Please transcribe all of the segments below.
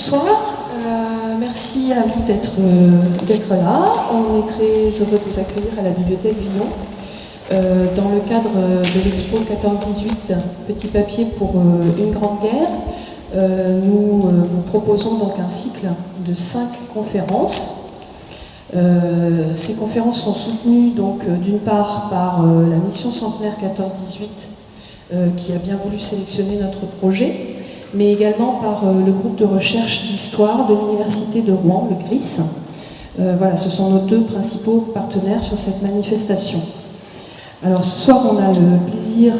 Bonsoir, merci à vous d'être là. On est très heureux de vous accueillir à la bibliothèque Villon dans le cadre de l'expo 14-18, Petit papier pour une grande guerre. Nous vous proposons donc un cycle de 5 conférences. Ces conférences sont soutenues donc d'une part par la mission centenaire 14-18 qui a bien voulu sélectionner notre projet, mais également par le groupe de recherche d'histoire de l'Université de Rouen, le GRIS. Voilà, ce sont nos 2 principaux partenaires sur cette manifestation. Alors ce soir, on a le plaisir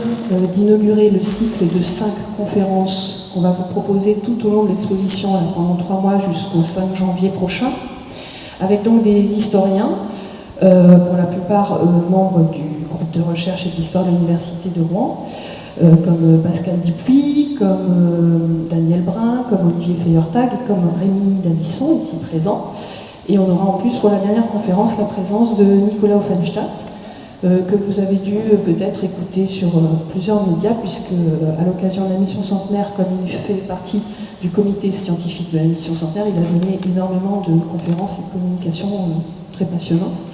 d'inaugurer le cycle de 5 conférences qu'on va vous proposer tout au long de l'exposition pendant 3 mois jusqu'au 5 janvier prochain, avec donc des historiens, pour la plupart membres du groupe de recherche et d'histoire de l'Université de Rouen, comme Pascal Dupuis, comme Daniel Brun, comme Olivier Feuertag et comme Rémi Dalisson, ici présent. Et on aura en plus pour la dernière conférence la présence de Nicolas Offenstadt, que vous avez dû peut-être écouter sur plusieurs médias, puisque à l'occasion de la mission centenaire, comme il fait partie du comité scientifique de la mission centenaire, il a donné énormément de conférences et de communications très passionnantes.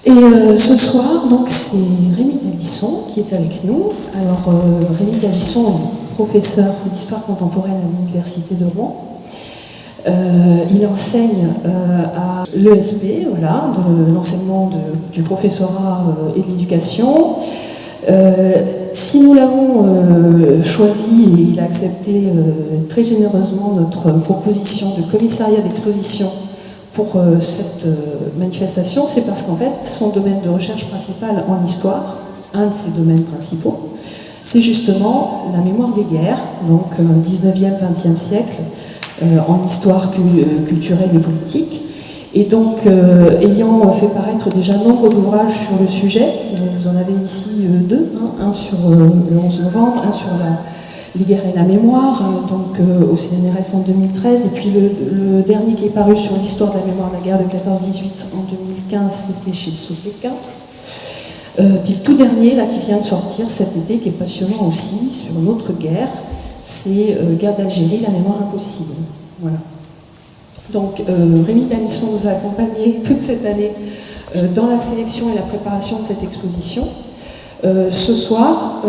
Et ce soir, donc, c'est Rémi Dalisson qui est avec nous. Alors, Rémi Dalisson est professeur d'histoire contemporaine à l'Université de Rouen. Il enseigne à l'ESP, voilà, de l'enseignement du professorat et de l'éducation. Si nous l'avons choisi, et il a accepté très généreusement notre proposition de commissariat d'exposition pour cette manifestation, c'est parce qu'en fait, son domaine de recherche principal en histoire, un de ses domaines principaux, c'est justement la mémoire des guerres, donc 19e, 20e siècle, en histoire culturelle et politique. Et donc, ayant fait paraître déjà nombre d'ouvrages sur le sujet, vous en avez ici 2, un sur le 11 novembre, un sur les guerres et la mémoire, donc au CNRS en 2013, et puis le dernier qui est paru sur l'histoire de la mémoire de la guerre de 14-18 en 2015, c'était chez Soteca. Puis le tout dernier, là, qui vient de sortir cet été, qui est passionnant aussi, sur une autre guerre, c'est Guerre d'Algérie, la mémoire impossible. Voilà. Donc Rémi Dalisson nous a accompagnés toute cette année dans la sélection et la préparation de cette exposition. Ce soir,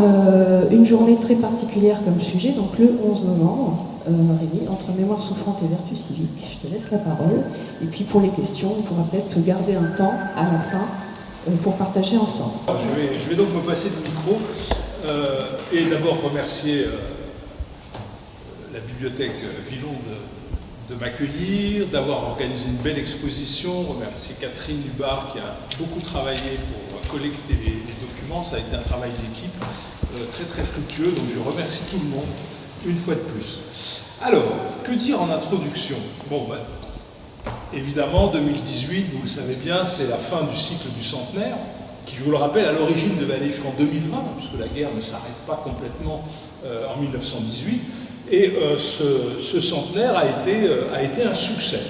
une journée très particulière comme sujet, donc le 11 novembre, Rémi, entre mémoire souffrante et vertu civique. Je te laisse la parole. Et puis pour les questions, on pourra peut-être garder un temps à la fin pour partager ensemble. Je vais donc me passer le micro et d'abord remercier la bibliothèque Villon de m'accueillir, d'avoir organisé une belle exposition, remercier Catherine Lubar qui a beaucoup travaillé pour collecter les documents, ça a été un travail d'équipe très très fructueux, donc je remercie tout le monde une fois de plus. Alors, que dire en introduction? Bon, évidemment, 2018, vous le savez bien, c'est la fin du cycle du centenaire, qui, je vous le rappelle, à l'origine devait aller jusqu'en 2020, puisque la guerre ne s'arrête pas complètement en 1918. Et ce centenaire a été un succès,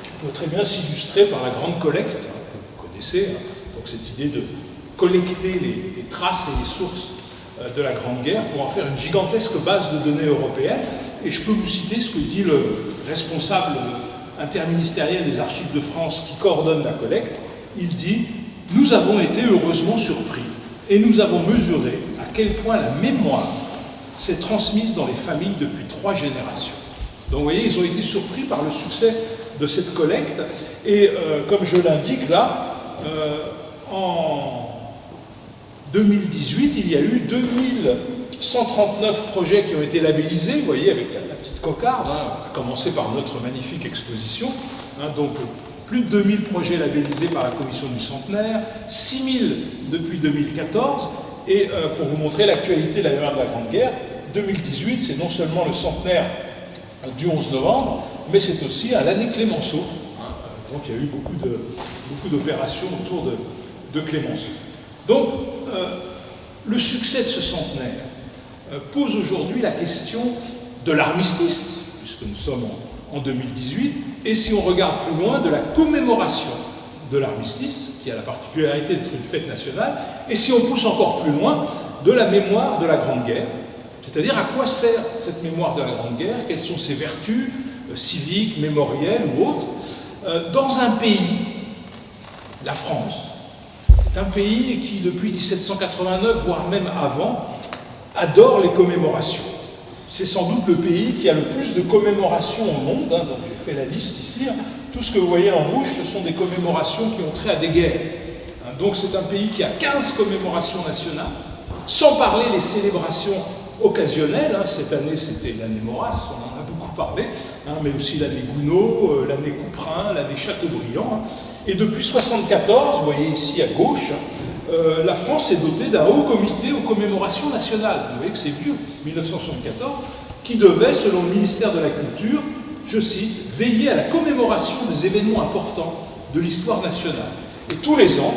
qui peut très bien s'illustrer par la grande collecte, que vous connaissez, donc cette idée de collecter les traces et les sources de la Grande Guerre pour en faire une gigantesque base de données européenne. Et je peux vous citer ce que dit le responsable interministériel des Archives de France qui coordonne la collecte. Il dit « Nous avons été heureusement surpris et nous avons mesuré à quel point la mémoire s'est transmise dans les familles depuis 3 générations. » Donc vous voyez, ils ont été surpris par le succès de cette collecte. Et comme je l'indique là, en 2018, il y a eu 2139 projets qui ont été labellisés, vous voyez, avec la petite cocarde, à commencer par notre magnifique exposition. Donc plus de 2000 projets labellisés par la commission du centenaire, 6000 depuis 2014. Et pour vous montrer l'actualité de la mémoire de la Grande Guerre, 2018, c'est non seulement le centenaire du 11 novembre, mais c'est aussi l'année Clémenceau. Donc il y a eu beaucoup d'opérations autour de Clémenceau. Donc le succès de ce centenaire pose aujourd'hui la question de l'armistice, puisque nous sommes en 2018, et si on regarde plus loin, de la commémoration de l'armistice, qui a la particularité d'être une fête nationale, et si on pousse encore plus loin, de la mémoire de la Grande Guerre, C'est-à-dire à quoi sert cette mémoire de la Grande Guerre, quelles sont ses vertus civiques, mémorielles ou autres, dans un pays, la France, est un pays qui, depuis 1789, voire même avant, adore les commémorations. C'est sans doute le pays qui a le plus de commémorations au monde, hein, donc j'ai fait la liste ici. Hein. Tout ce que vous voyez en rouge, ce sont des commémorations qui ont trait à des guerres. Hein, donc c'est un pays qui a 15 commémorations nationales, sans parler des célébrations occasionnelles. Hein. Cette année, c'était l'année Maurras, on en a beaucoup parlé, hein, mais aussi l'année Gounod, l'année Couperin, l'année Chateaubriand. Hein. Et depuis 1974, vous voyez ici à gauche, la France s'est dotée d'un haut comité aux commémorations nationales. Vous voyez que c'est vieux, 1974, qui devait, selon le ministère de la Culture, je cite, veiller à la commémoration des événements importants de l'histoire nationale. Et tous les ans,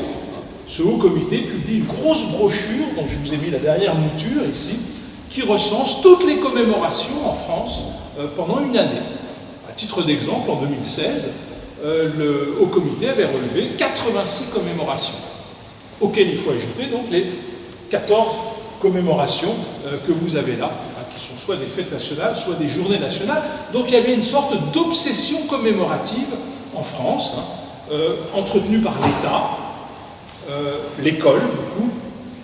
ce haut comité publie une grosse brochure, dont je vous ai mis la dernière mouture ici, qui recense toutes les commémorations en France pendant une année. À titre d'exemple, en 2016, le haut comité avait relevé 86 commémorations, auxquelles il faut ajouter donc les 14 commémorations que vous avez là, hein, qui sont soit des fêtes nationales, soit des journées nationales. Donc il y avait une sorte d'obsession commémorative en France, hein, entretenue par l'État, l'école, beaucoup,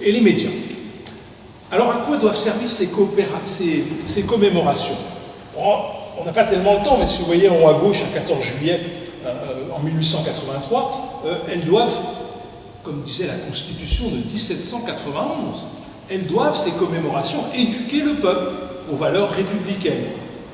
et les médias. Alors à quoi doivent servir ces commémorations? On n'a pas tellement le temps, mais si vous voyez en haut à gauche, à 14 juillet en 1883, elles doivent, comme disait la Constitution de 1791, elles doivent, ces commémorations, éduquer le peuple aux valeurs républicaines.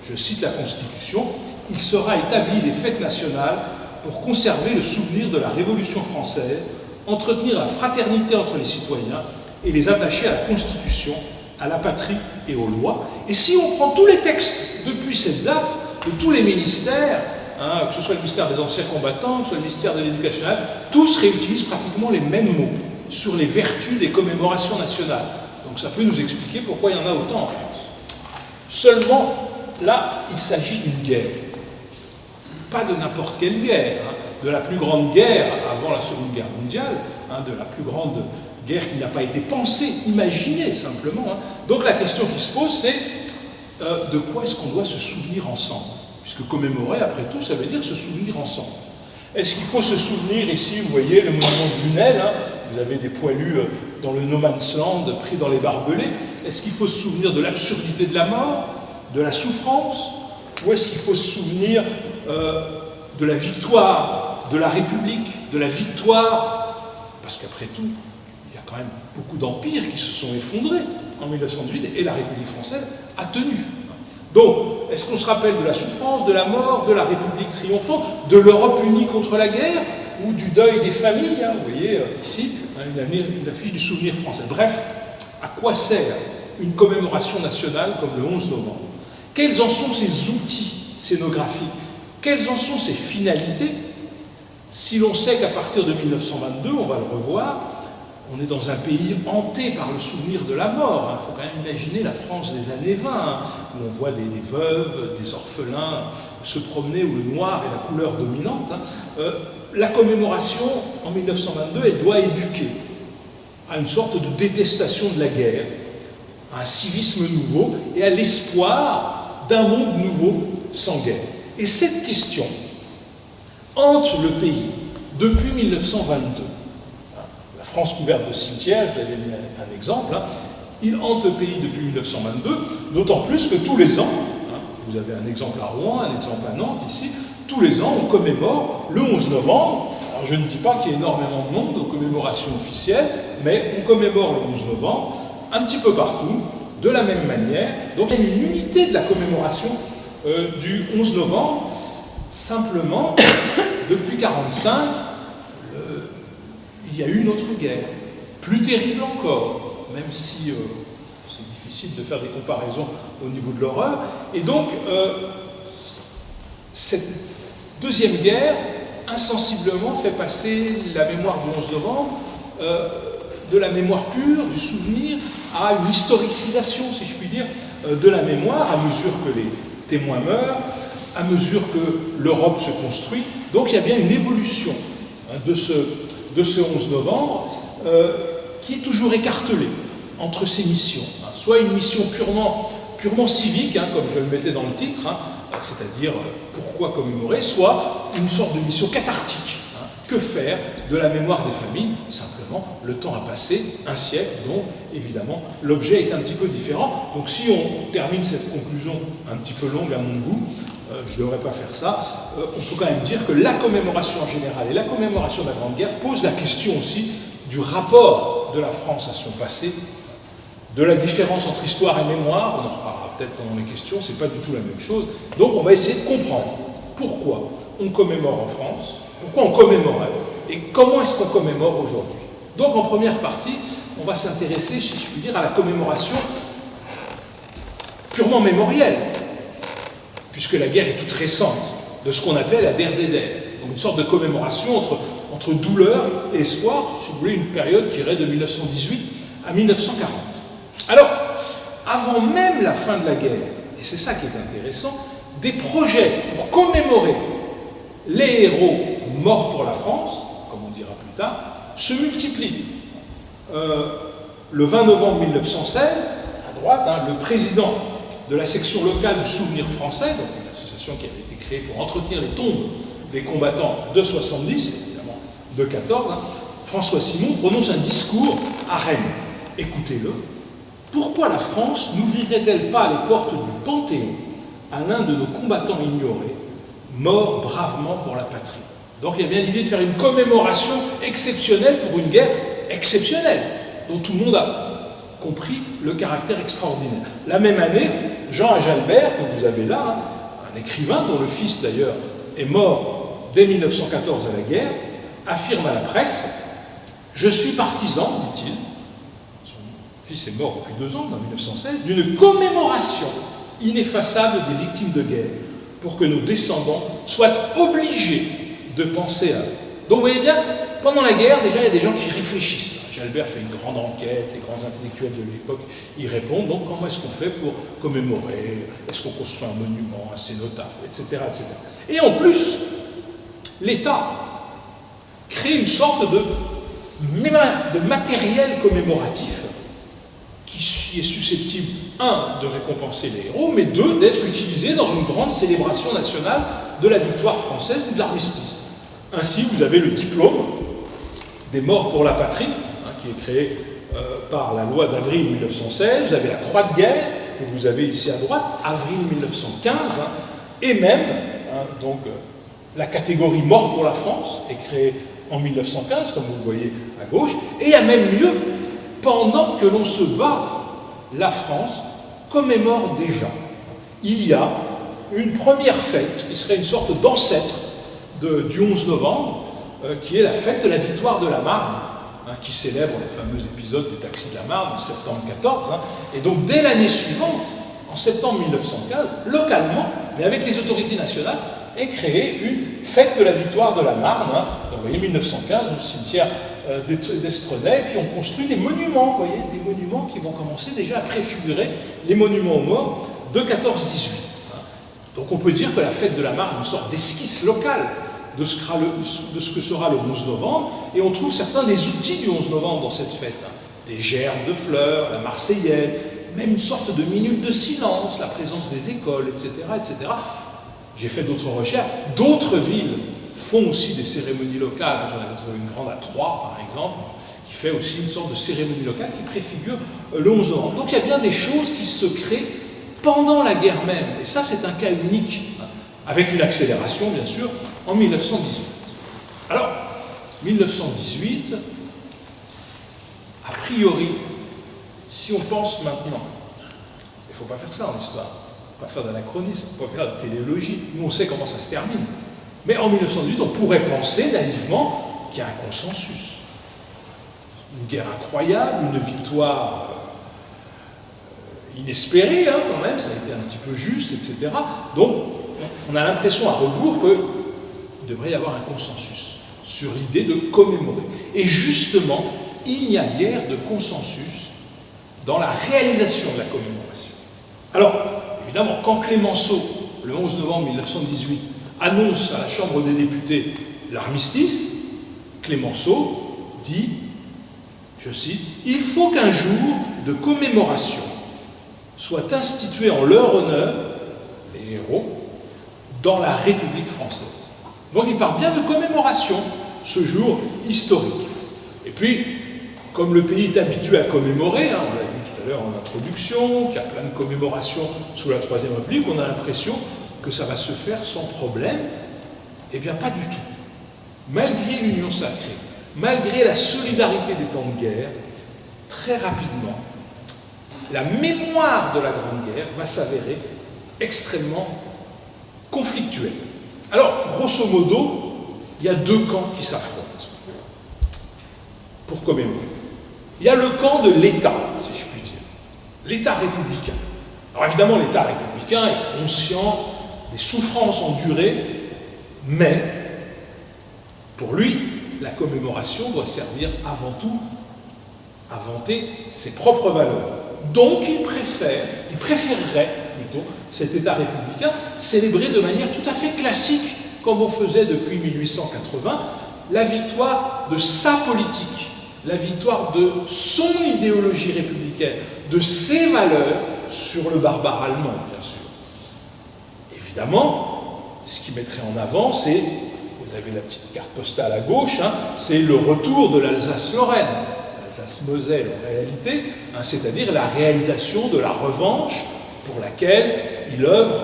Je cite la Constitution, « Il sera établi des fêtes nationales pour conserver le souvenir de la Révolution française, entretenir la fraternité entre les citoyens et les attacher à la Constitution, à la patrie et aux lois. » Et si on prend tous les textes depuis cette date, de tous les ministères, hein, que ce soit le ministère des Anciens Combattants, que ce soit le ministère de l'Éducation nationale, tous réutilisent pratiquement les mêmes mots sur les vertus des commémorations nationales. Donc ça peut nous expliquer pourquoi il y en a autant en France. Seulement, là, il s'agit d'une guerre. Pas de n'importe quelle guerre, hein, de la plus grande guerre avant la Seconde Guerre mondiale, hein, de la plus grande guerre qui n'a pas été pensée, imaginée simplement. Hein. Donc la question qui se pose, c'est de quoi est-ce qu'on doit se souvenir ensemble? Puisque commémorer, après tout, ça veut dire se souvenir ensemble. Est-ce qu'il faut se souvenir, ici, vous voyez, le monument de Lunel, hein, vous avez des poilus dans le no man's land, pris dans les barbelés. Est-ce qu'il faut se souvenir de l'absurdité de la mort, de la souffrance? Ou est-ce qu'il faut se souvenir de la victoire de la République, de la victoire? Parce qu'après tout, il y a quand même beaucoup d'empires qui se sont effondrés en 1918 et la République française a tenu. Donc, est-ce qu'on se rappelle de la souffrance, de la mort, de la République triomphante, de l'Europe unie contre la guerre, ou du deuil des familles, hein, vous voyez ici, hein, une affiche du souvenir français. Bref, à quoi sert une commémoration nationale comme le 11 novembre? Quels en sont ses outils scénographiques? Quelles en sont ses finalités? Si l'on sait qu'à partir de 1922, on va le revoir, on est dans un pays hanté par le souvenir de la mort. Il faut quand même imaginer la France des années 20, hein, où on voit des veuves, des orphelins se promener, où le noir est la couleur dominante. Hein. La commémoration, en 1922, elle doit éduquer à une sorte de détestation de la guerre, à un civisme nouveau et à l'espoir d'un monde nouveau sans guerre. Et cette question hante le pays depuis 1922. La France couverte de cimetières, j'avais mis un exemple, hein, il hante le pays depuis 1922, d'autant plus que tous les ans, hein, vous avez un exemple à Rouen, un exemple à Nantes ici, tous les ans on commémore le 11 novembre. Alors je ne dis pas qu'il y ait énormément de monde aux commémorations officielles, mais on commémore le 11 novembre un petit peu partout, de la même manière. Donc il y a une unité de la commémoration du 11 novembre. Simplement, depuis 1945, il y a eu une autre guerre, plus terrible encore, même si c'est difficile de faire des comparaisons au niveau de l'horreur. Et donc, cette deuxième guerre, insensiblement, fait passer la mémoire du 11 novembre de la mémoire pure, du souvenir, à une historicisation, si je puis dire, de la mémoire, à mesure que les témoins meurent, à mesure que l'Europe se construit. Donc il y a bien une évolution hein, de ce 11 novembre qui est toujours écartelé entre ses missions. Hein. soit une mission purement civique, hein, comme je le mettais dans le titre, hein, c'est-à-dire pourquoi commémorer, soit une sorte de mission cathartique. Hein, que faire de la mémoire des familles? Simplement, le temps a passé, un siècle, donc évidemment l'objet est un petit peu différent. Donc si on termine cette conclusion un petit peu longue à mon goût, je ne devrais pas faire ça, on peut quand même dire que la commémoration en général et la commémoration de la Grande Guerre posent la question aussi du rapport de la France à son passé, de la différence entre histoire et mémoire. On en reparlera peut-être pendant les questions, c'est pas du tout la même chose. Donc on va essayer de comprendre pourquoi on commémore en France, pourquoi on commémorait et comment est-ce qu'on commémore aujourd'hui. Donc en première partie, on va s'intéresser, si je puis dire, à la commémoration purement mémorielle, puisque la guerre est toute récente, de ce qu'on appelait la der des der. Donc une sorte de commémoration entre douleur et espoir, si vous voulez, une période qui irait de 1918 à 1940. Alors, avant même la fin de la guerre, et c'est ça qui est intéressant, des projets pour commémorer les héros morts pour la France, comme on dira plus tard, se multiplient. Le 20 novembre 1916, à droite, hein, le président de la section locale du Souvenir français, donc une association qui avait été créée pour entretenir les tombes des combattants de 70, évidemment de 14, hein, François Simon prononce un discours à Rennes. Écoutez-le. Pourquoi la France n'ouvrirait-elle pas les portes du Panthéon à l'un de nos combattants ignorés, morts bravement pour la patrie? Donc il y a bien l'idée de faire une commémoration exceptionnelle pour une guerre exceptionnelle, dont tout le monde a compris le caractère extraordinaire. La même année, Jean Ajalbert, que vous avez là, hein, un écrivain dont le fils d'ailleurs est mort dès 1914 à la guerre, affirme à la presse « Je suis partisan, dit-il, son fils est mort depuis 2 ans, en 1916, d'une commémoration ineffaçable des victimes de guerre, pour que nos descendants soient obligés de penser à eux. » Donc vous voyez bien, pendant la guerre, déjà, il y a des gens qui réfléchissent. Jalbert fait une grande enquête, les grands intellectuels de l'époque y répondent. Donc comment est-ce qu'on fait pour commémorer? Est-ce qu'on construit un monument, un cénotaphe, etc., etc. Et en plus, l'État crée une sorte de matériel commémoratif qui est susceptible, 1, de récompenser les héros, mais 2, d'être utilisé dans une grande célébration nationale de la victoire française ou de l'armistice. Ainsi, vous avez le diplôme des morts pour la patrie, hein, qui est créé par la loi d'avril 1916. Vous avez la croix de guerre, que vous avez ici à droite, avril 1915, hein, et même, hein, donc, la catégorie mort pour la France est créée en 1915, comme vous le voyez à gauche, et il y a même mieux, pendant que l'on se bat, la France commémore déjà. Il y a une première fête, qui serait une sorte d'ancêtre du 11 novembre, qui est la fête de la victoire de la Marne, hein, qui célèbre le fameux épisode du taxi de la Marne en septembre 14. Hein, et donc dès l'année suivante, en septembre 1915, localement, mais avec les autorités nationales, est créée une fête de la victoire de la Marne. Hein, donc, vous voyez, 1915, au cimetière d'Estrenay, puis on construit des monuments, vous voyez, des monuments qui vont commencer déjà à préfigurer les monuments aux morts de 14-18. Hein. Donc on peut dire que la fête de la Marne est une sorte d'esquisse locale de ce que sera le 11 novembre, et on trouve certains des outils du 11 novembre dans cette fête. Hein. Des gerbes de fleurs, la Marseillaise, même une sorte de minute de silence, la présence des écoles, etc. etc. J'ai fait d'autres recherches. D'autres villes font aussi des cérémonies locales. J'en avais trouvé une grande à Troyes, par exemple, qui fait aussi une sorte de cérémonie locale qui préfigure le 11 novembre. Donc il y a bien des choses qui se créent pendant la guerre même. Et ça, c'est un cas unique, hein, avec une accélération, bien sûr, en 1918. Alors, 1918, a priori, si on pense maintenant, il ne faut pas faire ça en histoire, il ne faut pas faire d'anachronisme, il ne faut pas faire de téléologie, nous on sait comment ça se termine. Mais en 1918, on pourrait penser naïvement qu'il y a un consensus. Une guerre incroyable, une victoire inespérée, hein, quand même, ça a été un petit peu juste, etc. Donc, on a l'impression à rebours qu'il devrait y avoir un consensus sur l'idée de commémorer. Et justement, il n'y a guère de consensus dans la réalisation de la commémoration. Alors, évidemment, quand Clémenceau, le 11 novembre 1918, annonce à la Chambre des députés l'armistice, Clémenceau dit, je cite, « Il faut qu'un jour de commémoration soient institués en leur honneur, les héros, dans la République française. Donc il parle bien de commémoration, ce jour historique. Et puis, comme le pays est habitué à commémorer, on l'a vu tout à l'heure en introduction, qu'il y a plein de commémorations sous la Troisième République, on a l'impression que ça va se faire sans problème. Eh bien, pas du tout. Malgré l'union sacrée, malgré la solidarité des temps de guerre, très rapidement, la mémoire de la Grande Guerre va s'avérer extrêmement conflictuelle. Alors, grosso modo, il y a deux camps qui s'affrontent pour commémorer. Il y a le camp de l'État, si je puis dire, l'État républicain. Alors évidemment, l'État républicain est conscient des souffrances endurées, mais pour lui, la commémoration doit servir avant tout à vanter ses propres valeurs. Donc il préférerait plutôt cet État républicain célébrer de manière tout à fait classique, comme on faisait depuis 1880, la victoire de sa politique, la victoire de son idéologie républicaine, de ses valeurs sur le barbare allemand, bien sûr. Évidemment, ce qui mettrait en avant, c'est, vous avez la petite carte postale à gauche, c'est le retour de l'Alsace-Lorraine, l'Alsace-Moselle en réalité, c'est-à-dire la réalisation de la revanche pour laquelle il œuvre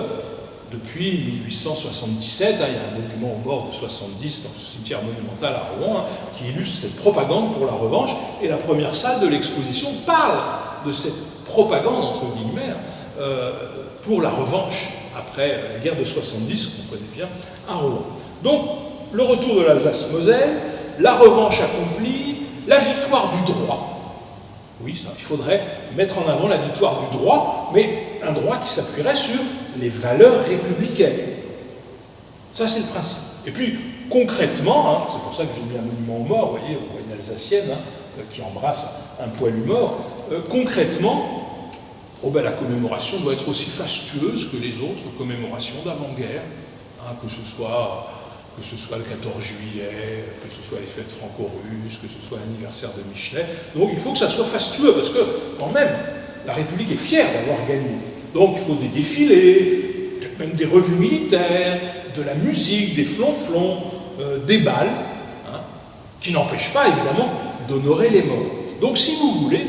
depuis 1877. Il y a un monument aux morts de 70 dans ce cimetière monumental à Rouen qui illustre cette propagande pour la revanche, et la première salle de l'exposition parle de cette propagande, entre guillemets, pour la revanche après la guerre de 70 qu'on connaît bien à Rouen. Donc, le retour de l'Alsace-Moselle, la revanche accomplie, la victoire du droit. Oui, ça, il faudrait mettre en avant la victoire du droit, mais un droit qui s'appuierait sur les valeurs républicaines. Ça, c'est le principe. Et puis, concrètement, c'est pour ça que j'ai mis un monument aux morts, vous voyez, une Alsacienne qui embrasse un poilu mort. Concrètement, la commémoration doit être aussi fastueuse que les autres commémorations d'avant-guerre, que ce soit le 14 juillet, que ce soit les fêtes franco-russes, que ce soit l'anniversaire de Michelet. Donc il faut que ça soit fastueux, parce que quand même, la République est fière d'avoir gagné. Donc il faut des défilés, peut-être même des revues militaires, de la musique, des flonflons, des bals, qui n'empêchent pas évidemment d'honorer les morts. Donc si vous voulez,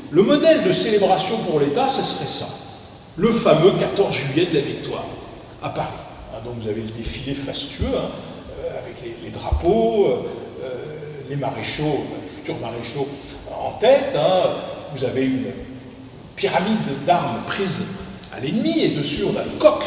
le modèle de célébration pour l'État, ce serait ça. Le fameux 14 juillet de la Victoire, à Paris. Donc vous avez le défilé fastueux, avec les drapeaux, les maréchaux, les futurs maréchaux en tête. Vous avez une pyramide d'armes prise à l'ennemi, et dessus on a le coq,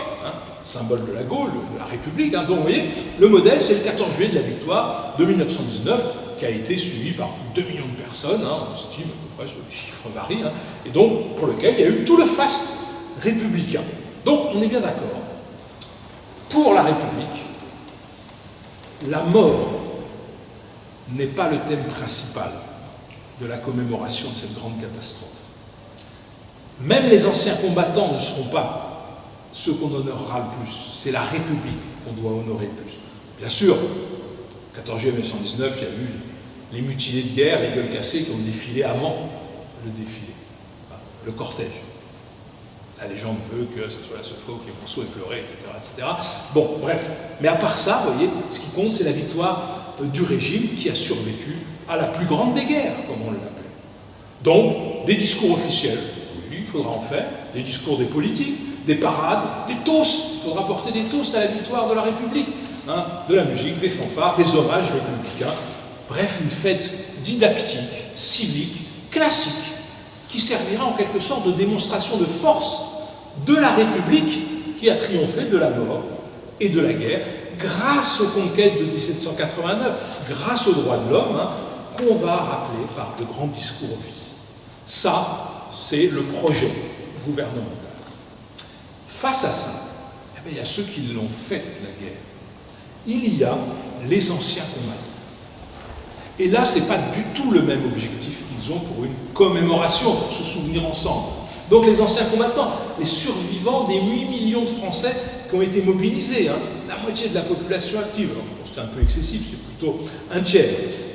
symbole de la Gaule, de la République. Donc vous voyez, le modèle, c'est le 14 juillet de la Victoire de 1919, qui a été suivi par 2 millions de personnes, on estime à peu près, les chiffres varient, et donc pour lequel il y a eu tout le faste républicain. Donc on est bien d'accord. Pour la République, la mort n'est pas le thème principal de la commémoration de cette grande catastrophe. Même les anciens combattants ne seront pas ceux qu'on honorera le plus. C'est la République qu'on doit honorer le plus. Bien sûr, le 14 juillet 1919, il y a eu les mutilés de guerre, les gueules cassées qui ont défilé avant le défilé, le cortège. La légende veut que ce soit la seule fois où les Monceaux aient pleuré, etc., etc. Bon, bref. Mais à part ça, vous voyez, ce qui compte, c'est la victoire du régime qui a survécu à la plus grande des guerres, comme on l'appelait. Donc, des discours officiels, oui, il faudra en faire, des discours des politiques, des parades, des toasts, il faudra porter des toasts à la victoire de la République, de la musique, des fanfares, des hommages républicains. Bref, une fête didactique, civique, classique, qui servira en quelque sorte de démonstration de force de la République qui a triomphé de la mort et de la guerre grâce aux conquêtes de 1789, grâce aux droits de l'homme, qu'on va rappeler par de grands discours officiels. Ça, c'est le projet gouvernemental. Face à ça, il y a ceux qui l'ont faite, la guerre. Il y a les anciens combattants. Et là, ce n'est pas du tout le même objectif qu'ils ont pour une commémoration, pour se souvenir ensemble. Donc les anciens combattants, les survivants des 8 millions de Français qui ont été mobilisés, la moitié de la population active, alors je pense que c'est un peu excessif, c'est plutôt un tiers.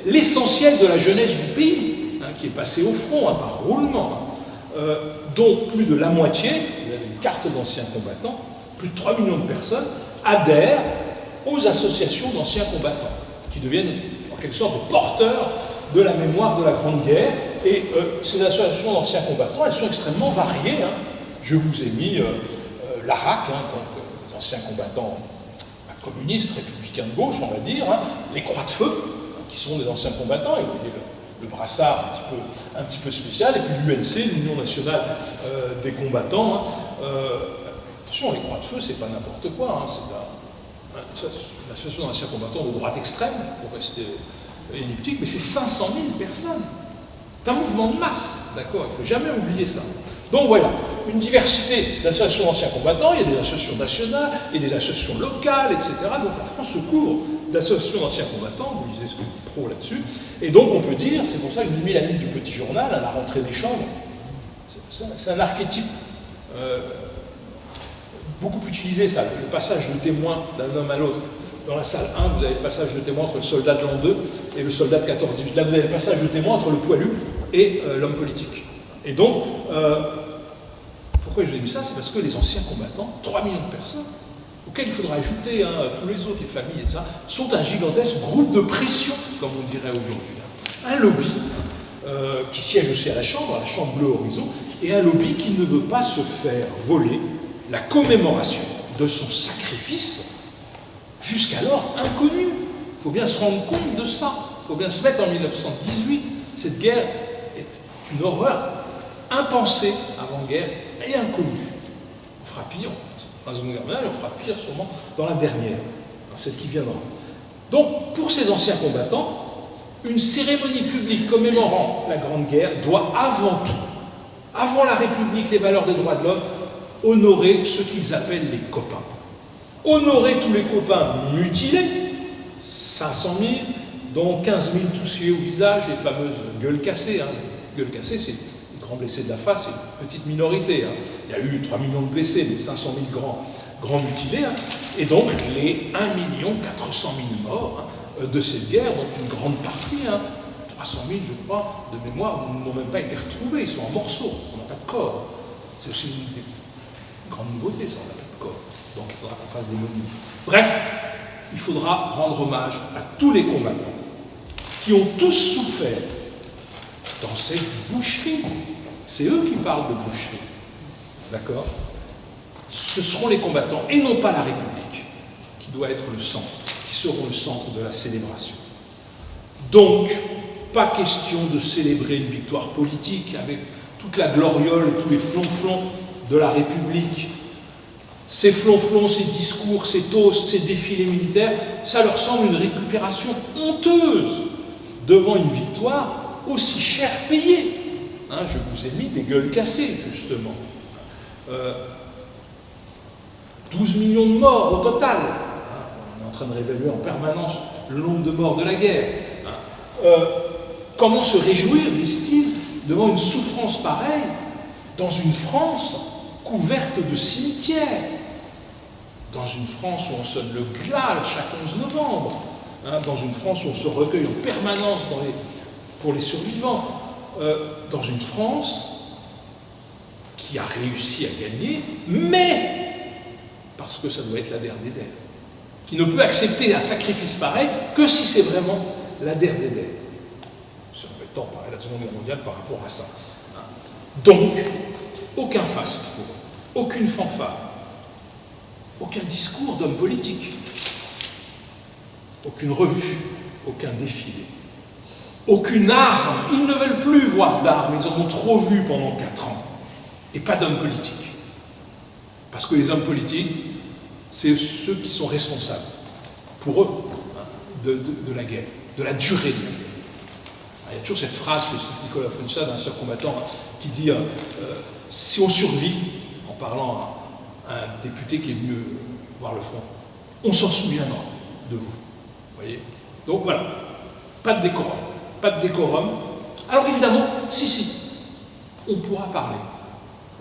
L'essentiel de la jeunesse du pays, qui est passée au front par roulement, dont plus de la moitié, vous avez une carte d'anciens combattants, plus de 3 millions de personnes adhèrent aux associations d'anciens combattants, qui deviennent en quelque sorte des porteurs de la mémoire de la Grande Guerre. Et ces associations d'anciens combattants, elles sont extrêmement variées. Hein. Je vous ai mis l'ARAC, donc les anciens combattants communistes, républicains de gauche, on va dire, hein, les Croix de Feu, qui sont des anciens combattants, et vous voyez le brassard un petit peu spécial, et puis l'UNC, l'Union nationale des combattants. Hein. Attention, les Croix de Feu, c'est pas n'importe quoi, hein, c'est une association d'anciens combattants de droite extrême, pour rester elliptique, mais c'est 500 000 personnes. C'est un mouvement de masse, d'accord, il ne faut jamais oublier ça. Donc voilà, une diversité d'associations d'anciens combattants, il y a des associations nationales, il y a des associations locales, etc. Donc la France se couvre d'associations d'anciens combattants, vous lisez ce que dit Pro là-dessus, et donc on peut dire, c'est pour ça que je vous ai mis la ligne du petit journal à la rentrée des chambres, c'est un archétype beaucoup utilisé, ça, le passage de témoin d'un homme à l'autre. Dans la salle 1, vous avez le passage de témoin entre le soldat de l'an 2 et le soldat de 14-18. Là, vous avez le passage de témoin entre le poilu et l'homme politique. Et donc, pourquoi je vous ai mis ça? C'est parce que les anciens combattants, 3 millions de personnes, auxquels il faudra ajouter tous les autres, les familles et ça, sont un gigantesque groupe de pression, comme on dirait aujourd'hui. Un lobby qui siège aussi à la Chambre Bleue Horizon, et un lobby qui ne veut pas se faire voler la commémoration de son sacrifice, jusqu'alors inconnu. Il faut bien se rendre compte de ça. Il faut bien se mettre en 1918. Cette guerre est une horreur impensée avant-guerre et inconnue. On fera pire dans la Seconde Guerre mondiale, et on fera pire sûrement dans la dernière, dans celle qui viendra. Donc, pour ces anciens combattants, une cérémonie publique commémorant la Grande Guerre doit avant tout, avant la République, les valeurs des droits de l'homme, honorer ce qu'ils appellent les copains. Honorer tous les copains mutilés, 500 000, dont 15 000 touchés au visage, les fameuses gueules cassées. Hein. Les gueules cassées, c'est les grands blessés de la face, c'est une petite minorité. Hein. Il y a eu 3 millions de blessés, mais 500 000 grands mutilés. Hein. Et donc les 1 400 000 morts de cette guerre, donc une grande partie, 300 000, je crois, de mémoire, n'ont même pas été retrouvés, ils sont en morceaux, on n'a pas de corps. C'est aussi une des grandes nouveautés, ça, on n'a pas de corps. Donc il faudra qu'on fasse des momies. Bref, il faudra rendre hommage à tous les combattants qui ont tous souffert dans cette boucherie. C'est eux qui parlent de boucherie. D'accord? Ce seront les combattants, et non pas la République, qui doit être le centre, qui seront le centre de la célébration. Donc, pas question de célébrer une victoire politique avec toute la gloriole et tous les flonflons de la République. Ces flonflons, ces discours, ces toasts, ces défilés militaires, ça leur semble une récupération honteuse devant une victoire aussi cher payée. Je vous ai mis des gueules cassées, justement. 12 millions de morts au total. On est en train de réévaluer en permanence le nombre de morts de la guerre. Comment se réjouir, disent-ils, devant une souffrance pareille dans une France couverte de cimetières, dans une France où on sonne le glas chaque 11 novembre, dans une France où on se recueille en permanence pour les survivants, dans une France qui a réussi à gagner, mais parce que ça doit être la der des der, qui ne peut accepter un sacrifice pareil que si c'est vraiment la der des der. C'est embêtant par la Seconde Guerre mondiale par rapport à ça. Donc, aucun faste, aucune fanfare, aucun discours d'homme politique, aucune revue, aucun défilé, aucune arme. Ils ne veulent plus voir d'armes, ils en ont trop vu pendant 4 ans. Et pas d'hommes politiques. Parce que les hommes politiques, c'est ceux qui sont responsables, pour eux, de la guerre, de la durée de la guerre. Il y a toujours cette phrase que Nicolas Funchal, un ancien combattant, qui dit si on survit, en parlant à un député qui est venu voir le front, on s'en souviendra de vous. Voyez. Donc voilà, pas de décorum. Pas de décorum. Alors évidemment, si, on pourra parler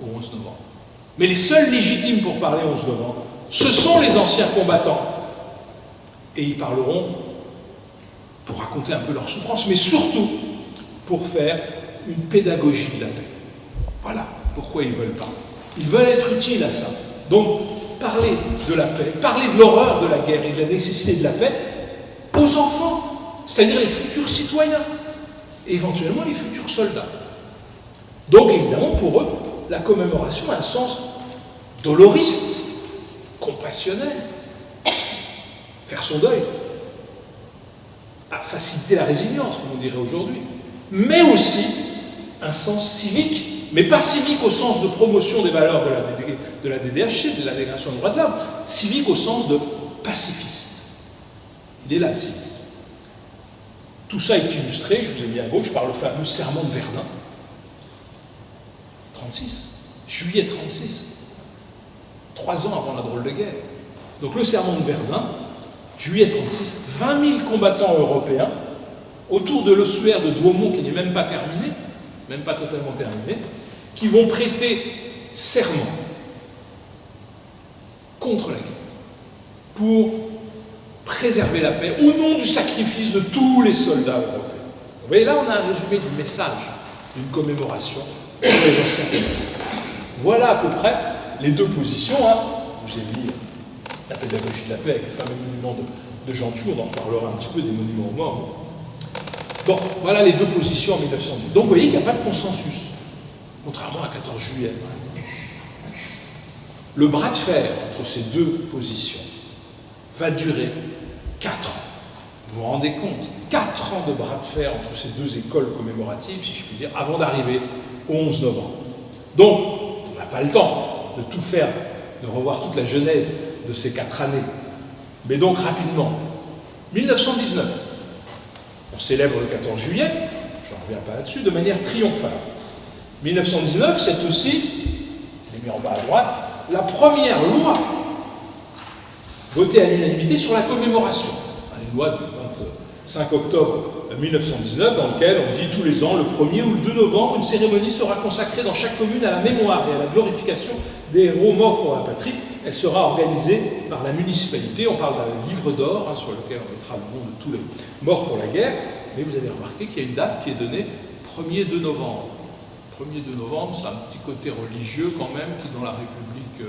au 11 novembre. Mais les seuls légitimes pour parler au 11 novembre, ce sont les anciens combattants. Et ils parleront pour raconter un peu leur souffrance, mais surtout pour faire une pédagogie de la paix. Voilà. Pourquoi ils ne veulent pas? Ils veulent être utiles à ça. Donc, parler de la paix, parler de l'horreur de la guerre et de la nécessité de la paix aux enfants, c'est-à-dire les futurs citoyens, et éventuellement les futurs soldats. Donc, évidemment, pour eux, la commémoration a un sens doloriste, compassionnel, faire son deuil, à faciliter la résilience, comme on dirait aujourd'hui, mais aussi un sens civique, mais pas civique au sens de promotion des valeurs de la DDHC, de la Déclaration des droits de l'homme, civique au sens de pacifiste. Il est là, le civisme. Tout ça est illustré, je vous ai mis à gauche, par le fameux serment de Verdun, 36, juillet 36, 3 ans avant la drôle de guerre. Donc le serment de Verdun, juillet 36, 20 000 combattants européens, autour de l'ossuaire de Douaumont, qui n'est même pas terminé, même pas totalement terminé, qui vont prêter serment contre la guerre, pour préserver la paix, au nom du sacrifice de tous les soldats européens. Vous voyez, là, on a un résumé du message d'une commémoration pour les anciens combattants. Voilà à peu près les deux positions. Je vous ai mis la pédagogie de la paix avec le fameux monument de Jean de Chou, on en reparlera un petit peu des monuments aux morts. Bon, voilà les deux positions en 1910. Donc vous voyez qu'il n'y a pas de consensus, contrairement à 14 juillet. Le bras de fer entre ces deux positions va durer 4 ans. Vous vous rendez compte? 4 ans de bras de fer entre ces deux écoles commémoratives, si je puis dire, avant d'arriver au 11 novembre. Donc, on n'a pas le temps de tout faire, de revoir toute la genèse de ces 4 années. Mais donc, rapidement, 1919, on célèbre le 14 juillet, je ne reviens pas là-dessus, de manière triomphale. 1919, c'est aussi, je l'ai mis en bas à droite, la première loi votée à l'unanimité sur la commémoration. Une loi du 25 octobre 1919, dans laquelle on dit tous les ans, le 1er ou le 2 novembre, une cérémonie sera consacrée dans chaque commune à la mémoire et à la glorification des héros morts pour la patrie. Elle sera organisée par la municipalité. On parle d'un livre d'or sur lequel on mettra le nom de tous les morts pour la guerre. Mais vous avez remarqué qu'il y a une date qui est donnée 1er 2 novembre. 1er 2 novembre, c'est un petit côté religieux quand même qui, dans la République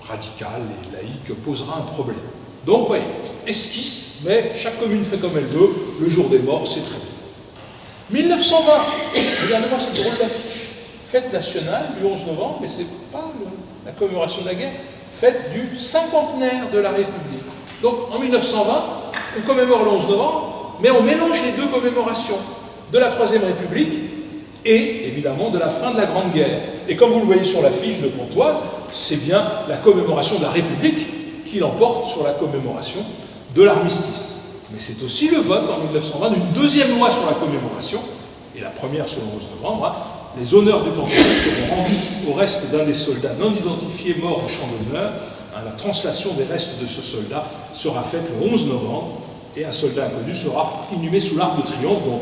radicale et laïque, posera un problème. Donc, vous voyez, esquisse, mais chaque commune fait comme elle veut. Le jour des morts, c'est très bien. 1920, regardez-moi cette drôle d'affiche. Fête nationale du 11 novembre, mais ce n'est pas la commémoration de la guerre, fête du cinquantenaire de la République. Donc, en 1920, on commémore le 11 novembre, mais on mélange les deux commémorations de la Troisième République et, évidemment, de la fin de la Grande Guerre. Et comme vous le voyez sur l'affiche de Pontoise, c'est bien la commémoration de la République qui l'emporte sur la commémoration de l'armistice. Mais c'est aussi le vote en 1920 d'une deuxième loi sur la commémoration, et la première sur le 11 novembre. Les honneurs du Panthéon seront rendus au reste d'un des soldats non identifiés morts au champ d'honneur. La translation des restes de ce soldat sera faite le 11 novembre, et un soldat inconnu sera inhumé sous l'Arc de Triomphe. Donc,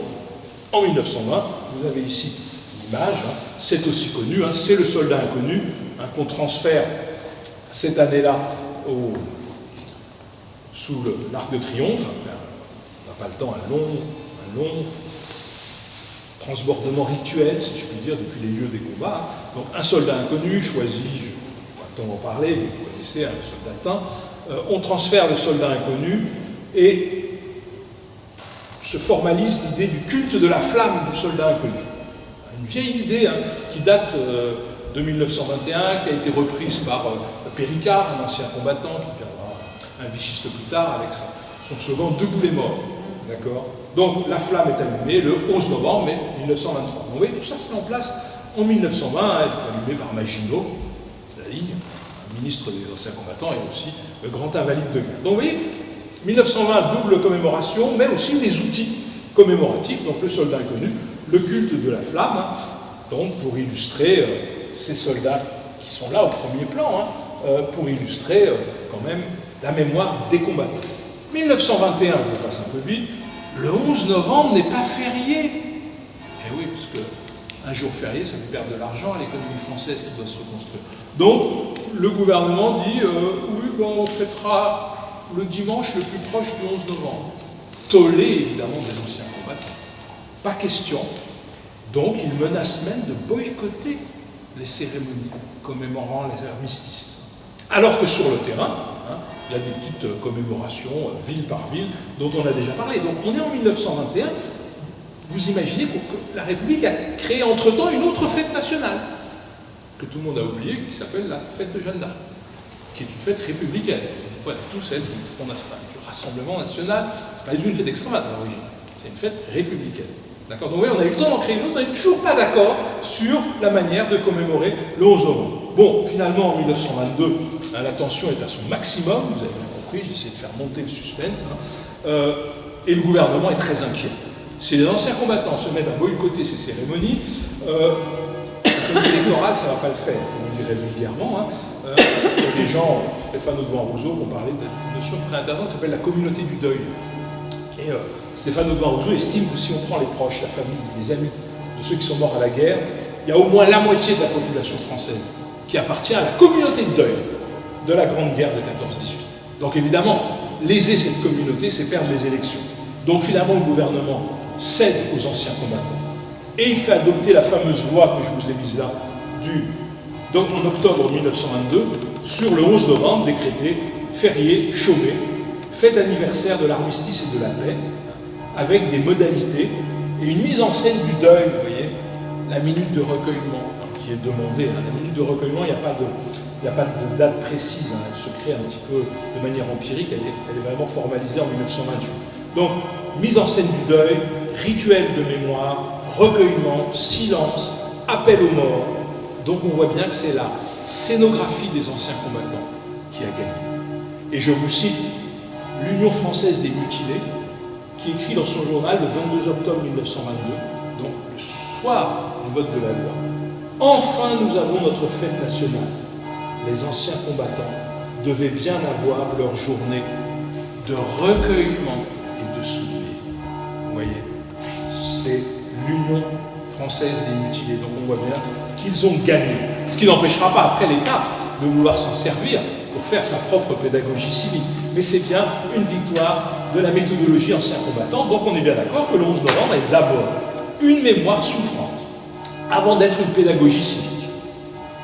en 1920, vous avez ici l'image, c'est aussi connu, c'est le soldat inconnu qu'on transfère cette année-là sous l'Arc de Triomphe. On n'a pas le temps, un long transbordement rituel, si je puis dire, depuis les lieux des combats. Donc un soldat inconnu choisi, je n'ai pas le temps d'en parler, mais vous connaissez, le soldatin. On transfère le soldat inconnu et se formalise l'idée du culte de la flamme du soldat inconnu. Une vieille idée qui date de 1921, qui a été reprise par Péricard, un ancien combattant, qui deviendra un vichiste plus tard, avec son slogan « Debout les morts ». D'accord ? Donc la flamme est allumée le 11 novembre 1923. Donc, vous voyez, tout ça se met en place en 1920, elle est allumée par Maginot, la ligne, un ministre des anciens combattants et aussi le grand invalide de guerre. Donc vous voyez, 1920, double commémoration, mais aussi des outils commémoratifs, donc le soldat inconnu, le culte de la flamme, donc pour illustrer ces soldats qui sont là au premier plan, pour illustrer quand même la mémoire des combattants. 1921, je passe un peu vite, le 11 novembre n'est pas férié. Eh oui, parce qu'un jour férié, ça fait perdre de l'argent à l'économie française qui doit se reconstruire. Donc, le gouvernement dit, oui, on fêtera le dimanche le plus proche du 11 novembre. Tollé, évidemment, des anciens combattants. Pas question Donc il menace même de boycotter les cérémonies commémorant les armistices. Alors que sur le terrain, il y a des petites commémorations ville par ville dont on a déjà parlé. Donc on est en 1921, vous imaginez que la République a créé entre-temps une autre fête nationale, que tout le monde a oublié, qui s'appelle la fête de Jeanne d'Arc, qui est une fête républicaine. On n'est pas du tout celle du Front National, du Rassemblement National, c'est pas du tout une fête extravagante à l'origine, c'est une fête républicaine. D'accord. Donc oui, on a eu le temps d'en créer une autre, on n'est toujours pas d'accord sur la manière de commémorer le 11 novembre. Bon, finalement, en 1922, la tension est à son maximum, vous avez bien compris, j'ai essayé de faire monter le suspense, et le gouvernement est très inquiet. Si les anciens combattants se mettent à boycotter ces cérémonies, le comité électoral, ça ne va pas le faire, on le dit régulièrement. Il y a des gens, Stéphane Audouin-Rousseau, qui ont parlé d'une notion préinterdite qui s'appelle la communauté du deuil. Et Stéphane Audouin-Rousseau estime que si on prend les proches, la famille, les amis de ceux qui sont morts à la guerre, il y a au moins la moitié de la population française qui appartient à la communauté de deuil de la Grande Guerre de 14-18. Donc évidemment, léser cette communauté, c'est perdre les élections. Donc finalement, le gouvernement cède aux anciens combattants. Et il fait adopter la fameuse loi que je vous ai mise là, en octobre 1922, sur le 11 novembre, décrété férié, chômé, fête anniversaire de l'armistice et de la paix, avec des modalités et une mise en scène du deuil, vous voyez, la minute de recueillement qui est demandée. La minute de recueillement, il n'y a pas de date précise, elle se crée un petit peu de manière empirique, elle est vraiment formalisée en 1928. Donc, mise en scène du deuil, rituel de mémoire, recueillement, silence, appel aux morts. Donc on voit bien que c'est la scénographie des anciens combattants qui a gagné. Et je vous cite l'Union française des mutilés, qui écrit dans son journal le 22 octobre 1922, donc le soir du vote de la loi. Enfin, nous avons notre fête nationale. Les anciens combattants devaient bien avoir leur journée de recueillement et de souvenir. Vous voyez, c'est l'Union française des mutilés. Donc on voit bien qu'ils ont gagné. Ce qui n'empêchera pas après l'État de vouloir s'en servir pour faire sa propre pédagogie civique. Mais c'est bien une victoire de la méthodologie ancien combattant. Donc on est bien d'accord que le 11 novembre est d'abord une mémoire souffrante, avant d'être une pédagogie civique.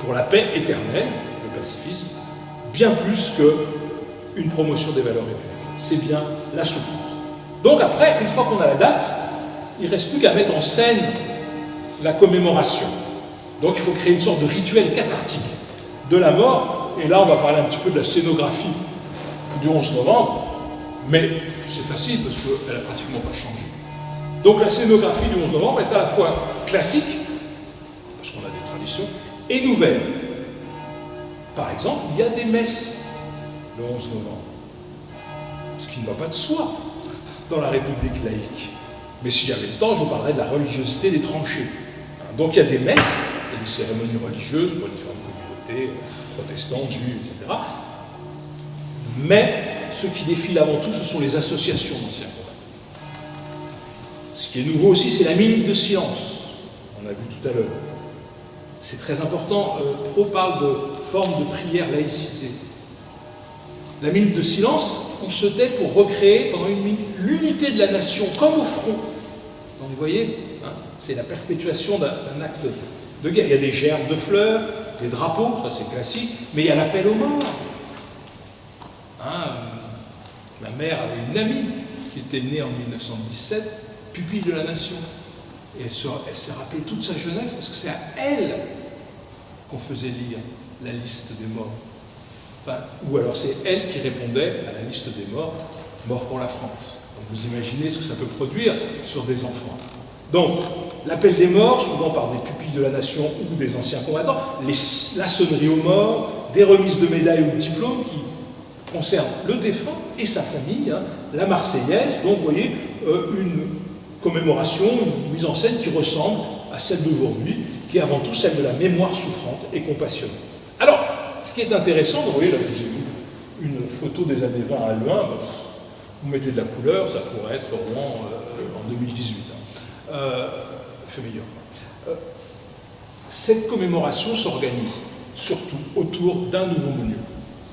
Pour la paix éternelle, le pacifisme, bien plus qu'une promotion des valeurs républicaines. C'est bien la souffrance. Donc après, une fois qu'on a la date, il ne reste plus qu'à mettre en scène la commémoration. Donc il faut créer une sorte de rituel cathartique de la mort. Et là, on va parler un petit peu de la scénographie du 11 novembre. Mais c'est facile parce qu'elle n'a pratiquement pas changé. Donc la scénographie du 11 novembre est à la fois classique, parce qu'on a des traditions, et nouvelle. Par exemple, il y a des messes le 11 novembre. Ce qui ne va pas de soi dans la République laïque. Mais s'il y avait le temps, je vous parlerais de la religiosité des tranchées. Donc il y a des messes, il y a des cérémonies religieuses pour différentes communautés, protestantes, juives, etc. Mais ce qui défile avant tout, ce sont les associations d'anciens combattants. Ce qui est nouveau aussi, c'est la minute de silence. On a vu tout à l'heure. C'est très important. Pro parle de forme de prière laïcisée. La minute de silence, on se tait pour recréer pendant une minute l'unité de la nation, comme au front. Donc vous voyez, c'est la perpétuation d'un acte de guerre. Il y a des gerbes de fleurs, des drapeaux, ça c'est classique, mais il y a l'appel aux morts. Ma mère avait une amie qui était née en 1917, pupille de la nation. Et elle s'est rappelée toute sa jeunesse parce que c'est à elle qu'on faisait lire la liste des morts. Ou alors c'est elle qui répondait à la liste des morts, morts pour la France. Donc vous imaginez ce que ça peut produire sur des enfants. Donc, l'appel des morts, souvent par des pupilles de la nation ou des anciens combattants, la sonnerie aux morts, des remises de médailles ou de diplômes qui concernent le défunt et sa famille, la Marseillaise, donc vous voyez, une commémoration, une mise en scène qui ressemble à celle d'aujourd'hui, qui est avant tout celle de la mémoire souffrante et compassionnée. Alors, ce qui est intéressant, vous voyez là, j'ai une photo des années 20 à Loin, vous mettez de la couleur, ça pourrait être Rouen en 2018. Fait meilleur. Cette commémoration s'organise surtout autour d'un nouveau monument,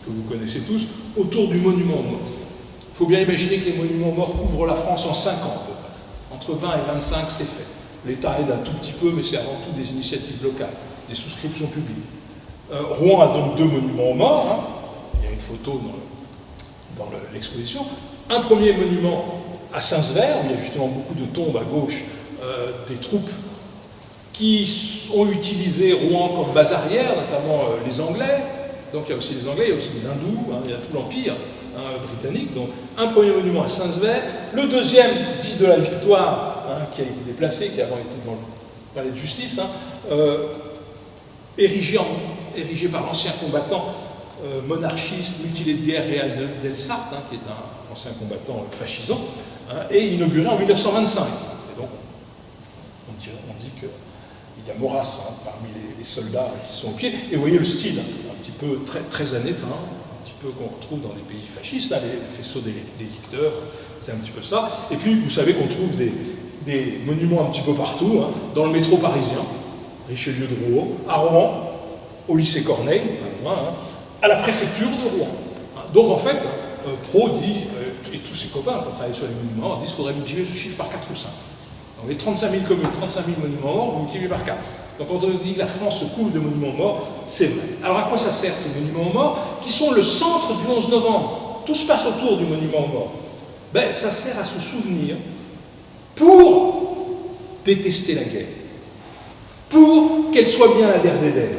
que vous connaissez tous, autour du monument aux morts. Il faut bien imaginer que les monuments aux morts couvrent la France en 5 ans. Entre 20 et 25, c'est fait. L'État aide un tout petit peu, mais c'est avant tout des initiatives locales, des souscriptions publiques. Rouen a donc 2 monuments aux morts. Hein. Il y a une photo dans l'exposition. Un premier monument à Saint-Sever, où il y a justement beaucoup de tombes à gauche des troupes qui ont utilisé Rouen comme base arrière, notamment les Anglais. Donc il y a aussi les Anglais, il y a aussi les Hindous, hein, il y a tout l'Empire britannique. Donc un premier monument à Saint-Sever. Le deuxième, dit de la Victoire, hein, qui a été déplacé, qui avant été dans le palais de justice, hein, érigé par l'ancien combattant monarchiste, mutilé de guerre Réal Delsart, hein, qui est un ancien combattant fascisant, hein, et inauguré en 1925. Et donc on dit qu'il y a Maurras, hein, parmi les soldats qui sont au pied. Et vous voyez le style, hein, un petit peu très années 20, un petit peu qu'on retrouve dans les pays fascistes, hein, les faisceaux des licteurs, c'est un petit peu ça. Et puis vous savez qu'on trouve des monuments un petit peu partout, hein, dans le métro parisien, Richelieu de Rouault, à Rouen, au lycée Corneille, hein, à la préfecture de Rouen. Donc en fait, Pro dit, et tous ses copains qui ont travaillé sur les monuments, disent qu'il faudrait multiplier ce chiffre par 4 ou 5. Donc les 35 000 communes, 35 000 monuments morts, vous multipliez par 4. Donc quand on dit que la France se couvre de monuments morts, c'est vrai. Alors à quoi ça sert ces monuments morts, qui sont le centre du 11 novembre? Tout se passe autour du monument mort. Ben, ça sert à se souvenir pour détester la guerre, pour qu'elle soit bien la der des der,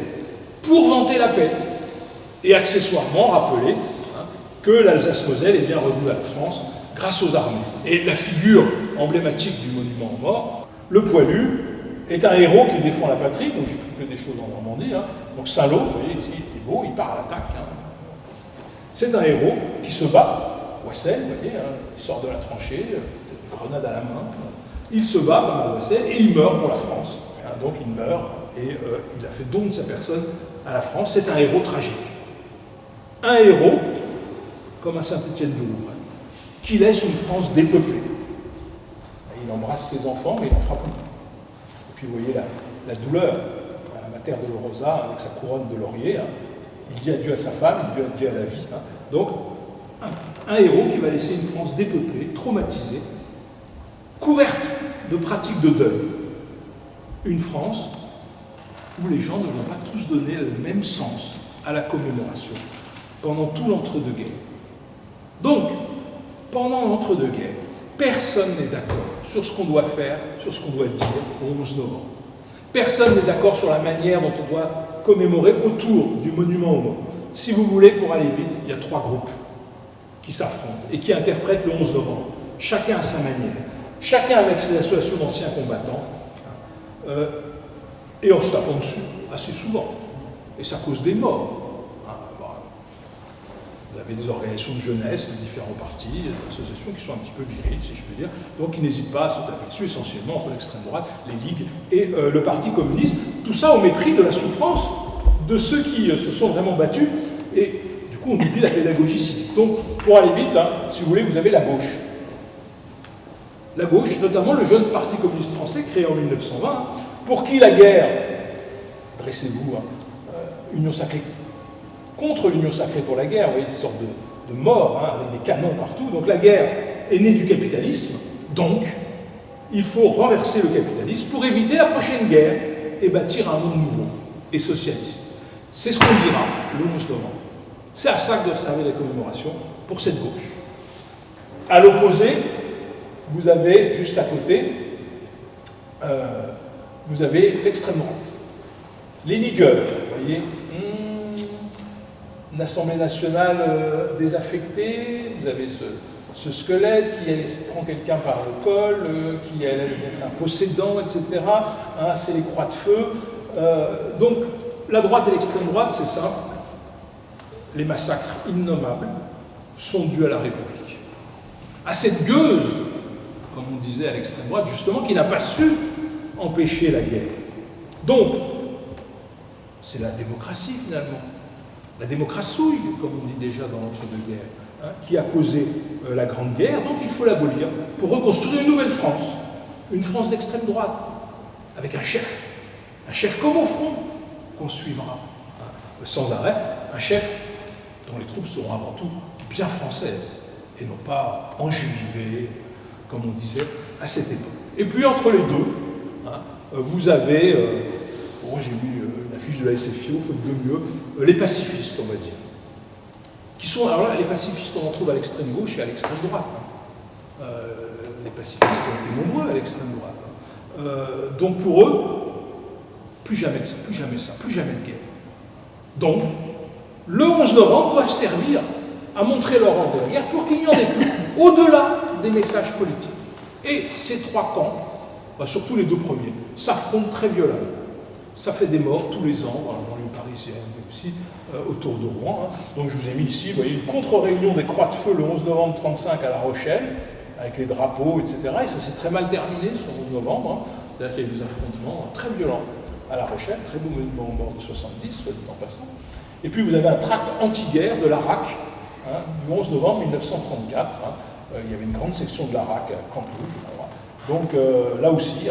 pour vanter la paix, et accessoirement rappeler, hein, que l'Alsace-Moselle est bien revenue à la France grâce aux armées. Et la figure emblématique du monument aux morts, le poilu, est un héros qui défend la patrie. Donc j'ai pris que des choses en Normandie. Hein. Donc Saint-Lô, vous voyez ici, il est beau, il part à l'attaque. Hein. C'est un héros qui se bat, Oissel, vous voyez, hein, il sort de la tranchée, grenade à la main, il se bat comme à Oissel et il meurt pour la France. Hein. Donc il meurt et il a fait don de sa personne à la France. C'est un héros tragique. Un héros, comme à Saint-Étienne-du-Louvre, qui laisse une France dépeuplée. Il embrasse ses enfants, mais il en fera plus. Et puis vous voyez la douleur à la Mater Dolorosa avec sa couronne de laurier. Hein. Il dit adieu à sa femme, il dit adieu à la vie. Hein. Donc, un héros qui va laisser une France dépeuplée, traumatisée, couverte de pratiques de deuil. Une France où les gens ne vont pas tous donner le même sens à la commémoration pendant tout l'entre-deux-guerres. Donc, pendant l'entre-deux-guerres, personne n'est d'accord sur ce qu'on doit faire, sur ce qu'on doit dire au 11 novembre. Personne n'est d'accord sur la manière dont on doit commémorer autour du monument aux morts. Si vous voulez, pour aller vite, il y a 3 groupes qui s'affrontent et qui interprètent le 11 novembre. Chacun à sa manière, chacun avec ses associations d'anciens combattants, et en se tapant dessus assez souvent. Et ça cause des morts. Vous avez des organisations de jeunesse, de différents partis, des associations qui sont un petit peu viriles, si je peux dire, donc ils n'hésitent pas à se taper dessus, essentiellement entre l'extrême droite, les ligues et le Parti communiste. Tout ça au mépris de la souffrance de ceux qui se sont vraiment battus, et du coup on oublie la pédagogie civique. Donc, pour aller vite, hein, si vous voulez, vous avez la gauche. La gauche, notamment le jeune Parti communiste français, créé en 1920, hein, pour qui la guerre, dressez-vous, hein, Union sacrée, contre l'Union sacrée pour la guerre, vous voyez, une sorte de mort, hein, avec des canons partout. Donc la guerre est née du capitalisme, donc il faut renverser le capitalisme pour éviter la prochaine guerre et bâtir un monde nouveau et socialiste. C'est ce qu'on dira le 11 novembre. C'est à ça que doivent servir les commémorations pour cette gauche. À l'opposé, vous avez, juste à côté, vous avez l'extrême droite. Les ligueurs, vous voyez, une Assemblée nationale désaffectée, vous avez ce squelette qui prend quelqu'un par le col, qui est un possédant, etc. Hein, c'est les croix de feu. Donc, la droite et l'extrême droite, c'est simple. Les massacres innommables sont dus à la République. À cette gueuse, comme on disait à l'extrême droite, justement, qui n'a pas su empêcher la guerre. Donc, c'est la démocratie, finalement. La démocratie, comme on dit déjà dans l'entre-deux-guerres, hein, qui a causé la Grande Guerre, donc il faut l'abolir pour reconstruire une nouvelle France, une France d'extrême droite, avec un chef comme au front, qu'on suivra hein, sans arrêt, un chef dont les troupes seront avant tout bien françaises, et non pas enjolivées, comme on disait à cette époque. Et puis entre les deux, hein, Vous avez, j'ai mis une affiche de la SFIO, faute de mieux, les pacifistes, on va dire. Qui sont, alors là, les pacifistes, on en trouve à l'extrême gauche et à l'extrême droite. Les pacifistes ont été nombreux à l'extrême droite. Donc pour eux, plus jamais de ça, plus jamais de guerre. Donc, le 11 novembre doivent servir à montrer l'horreur de la guerre pour qu'il n'y en ait plus, au-delà des messages politiques. Et ces trois camps, surtout les deux premiers, s'affrontent très violemment. Ça fait des morts tous les ans, dans la banlieue parisienne, mais aussi autour de Rouen. Donc je vous ai mis ici, vous voyez, une contre-réunion des Croix de Feu le 11 novembre 1935 à La Rochelle, avec les drapeaux, etc. Et ça s'est très mal terminé ce 11 novembre. C'est-à-dire qu'il y a eu des affrontements très violents à La Rochelle, très beau monument aux morts de 70, soit dit en passant. Et puis vous avez un tract anti-guerre de l'Arac, du 11 novembre 1934. Il y avait une grande section de l'Arac à Campouge, je crois. Donc là aussi,